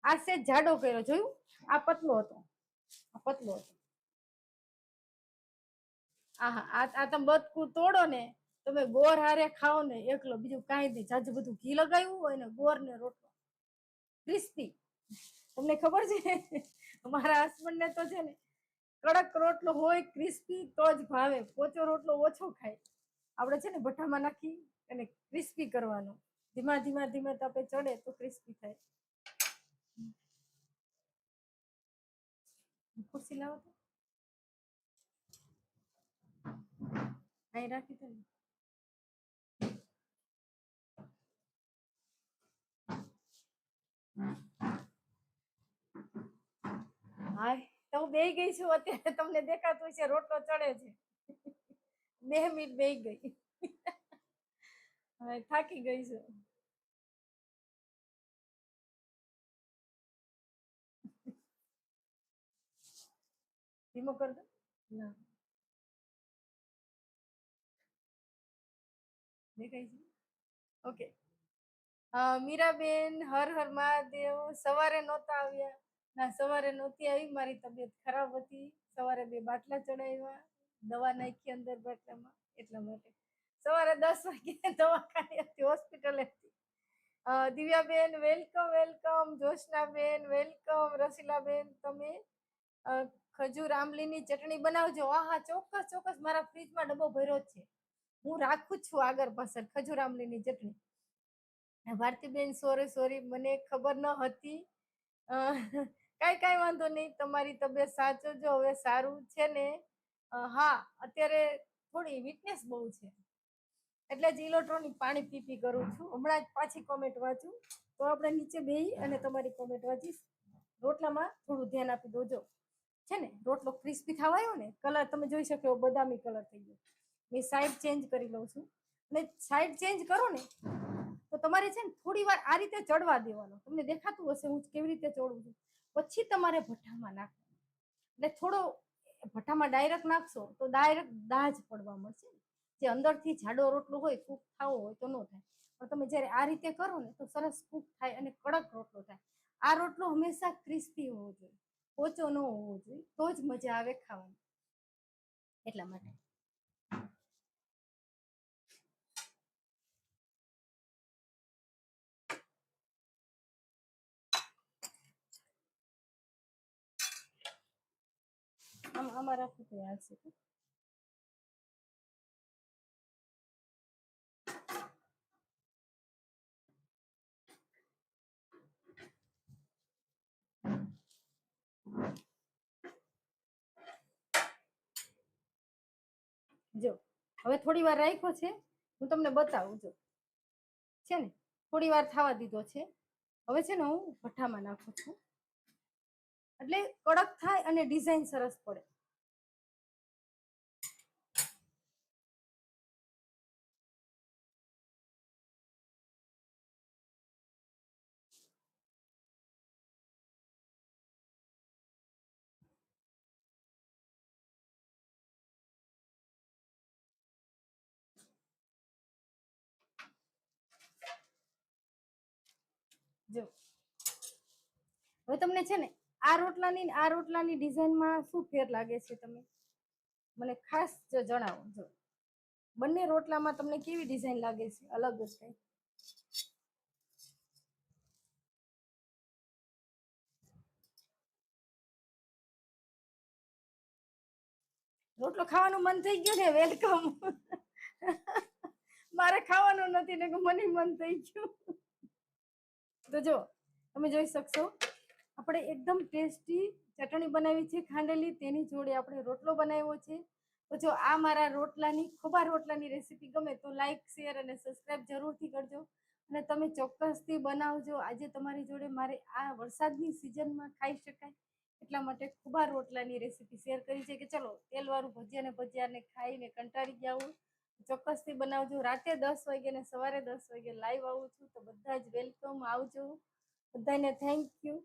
આ સેજ જાડો કર્યો, જોયું? આ પતલો હતો, આ પતલો હતો. આ તમે બટકું તોડો ને, તમે ગોર હારે ખાઓ ને એકલો, બીજું કાંઈ નહીં. જાજુ બધું ઘી લગાવ્યું હોય ને, ગોર ને રોટલો ક્રિસ્પી. તમને ખબર છે અમારા હસબન્ડ ને તો છે ને કડક રોટલો હોય ક્રિસ્પી તો જ ભાવે. પોચો રોટલો ઓછો ખાય. આપણે છે ને ભઠ્ઠામાં નાખી અને ક્રિસ્પી કરવાનો. ધીમા ધીમા ધીમા તાપે ચડે તો ક્રિસ્પી થાય. ખુરશી લાવો તો અહીં રાખી દે ને. હા તો હું બેહી ગઈ છું અત્યારે, તમને દેખાતું છે રોટલો ચડે છે. 2 મિનિટ બેહી ગઈ. હવે થાકી ગઈ છું. ધીમો કર દો. ના દેખાય છે. ઓકે. મીરાબેન હર હર મહાદેવ. સવારે નહોતા આવ્યા? ના સવારે નહોતી આવી, મારી તબિયત ખરાબ હતી. સવારે 2 બાટલા ચડાવ્યા, દવા નાખી અંદર બાટલામાં, એટલા માટે સવારે 10 વાગે દવાખાને હતી, હોસ્પિટલ હતી. Divyaben welcome welcome. Joshnaben welcome. Rasilaben તમે ખજૂર આંબલીની ચટણી બનાવજો. હા ચોક્કસ ચોક્કસ, મારા ફ્રીજમાં ડબ્બો ભર્યો જ છે, હું રાખું છું આગળ પાછળ ખજૂર આંબલીની ચટણી. ભારતીબેન સોરી સોરી, મને ખબર ન હતી. કાંઈ કાંઈ વાંધો નહીં, તમારી તબિયત સાચવજો, હવે સારું છે ને. હા અત્યારે થોડી વીકનેસ બહુ છે, એટલે જ ઇલેક્ટ્રોનિક પાણી પી પી કરું છું. હમણાં જ પાછી કોમેન્ટ વાંચું તો આપણે નીચે બેહી અને તમારી કોમેન્ટ વાંચીશ. રોટલામાં થોડું ધ્યાન આપી દોજો. છે ને રોટલો ક્રિસ્પી થવા આવ્યો ને, કલર તમે જોઈ શકો બદામી કલર થઈ ગયો. મેં સાઈડ ચેન્જ કરી લઉં છું, અને સાઈડ ચેન્જ કરો ને તો તમારે છે ને થોડી વાર આ રીતે ચડવા દેવાનો. તમને દેખાતું હશે હું કેવી રીતે ચડું છું. પછી તમારે ભઠ્ઠામાં નાખવાનો, એટલે થોડો ભઠ્ઠામાં ડાયરેક્ટ નાખશો તો ડાયરેક્ટ દાજ પડવા મળશે. જે અંદરથી જાડો રોટલો હોય, કૂક ખાવો હોય તો ન થાય, પણ તમે જ્યારે આ રીતે કરો ને તો સરસ કૂક થાય અને કડક રોટલો થાય. આ રોટલો હંમેશા ક્રિસ્પી હોવો જોઈએ, પોચો ન હોવો જોઈએ, તો જ મજા આવે ખાવાની. એટલા માટે આમાં રાખવું તો હાલશે. જો હવે થોડી વાર રાખ્યો છે, હું તમને બતાવું. જો છે ને થોડી વાર થવા દીધો છે, હવે છે ને હું ભઠ્ઠામાં નાખું છું, એટલે કડક થાય અને ડિઝાઇન સરસ પડે. જો હવે તમને છે ને આ રોટલાની ડિઝાઇનમાં શું ફેર લાગે છે, તમે મને ખાસ જણાવો. જો બંને રોટલામાં તમને કેવી ડિઝાઇન લાગે છે? અલગ જ કઈ? રોટલો ખાવાનું મન થઈ ગયું ને? વેલકમ. મારે ખાવાનું નથી ને મને મન થઈ ગયું. તો જો તમે જોઈ શકશો, આપણે એકદમ ટેસ્ટી ચટણી બનાવી છે ખાંડેલી, તેની જોડે આપણે રોટલો બનાવ્યો છે. તો જો આ મારા રોટલાની ખોબા રોટલાની રેસીપી ગમે તો લાઈક શેર અને સબસ્ક્રાઈબ જરૂરથી કરજો, અને તમે ચોક્કસથી બનાવજો. આજે તમારી જોડે મારે આ વરસાદની સિઝનમાં ખાઈ શકાય એટલા માટે ખોબા રોટલાની રેસીપી શેર કરી છે, કે ચલો તેલવાળું ભજીયાને ખાઈને કંટાળી ગયા હું. ચોક્કસથી બનાવજો. રાતે 10 વાગે ને સવારે 10 વાગે લાઈવ આવું છું, તો બધા જ વેલકમ. આવજો બધાને. Thank you.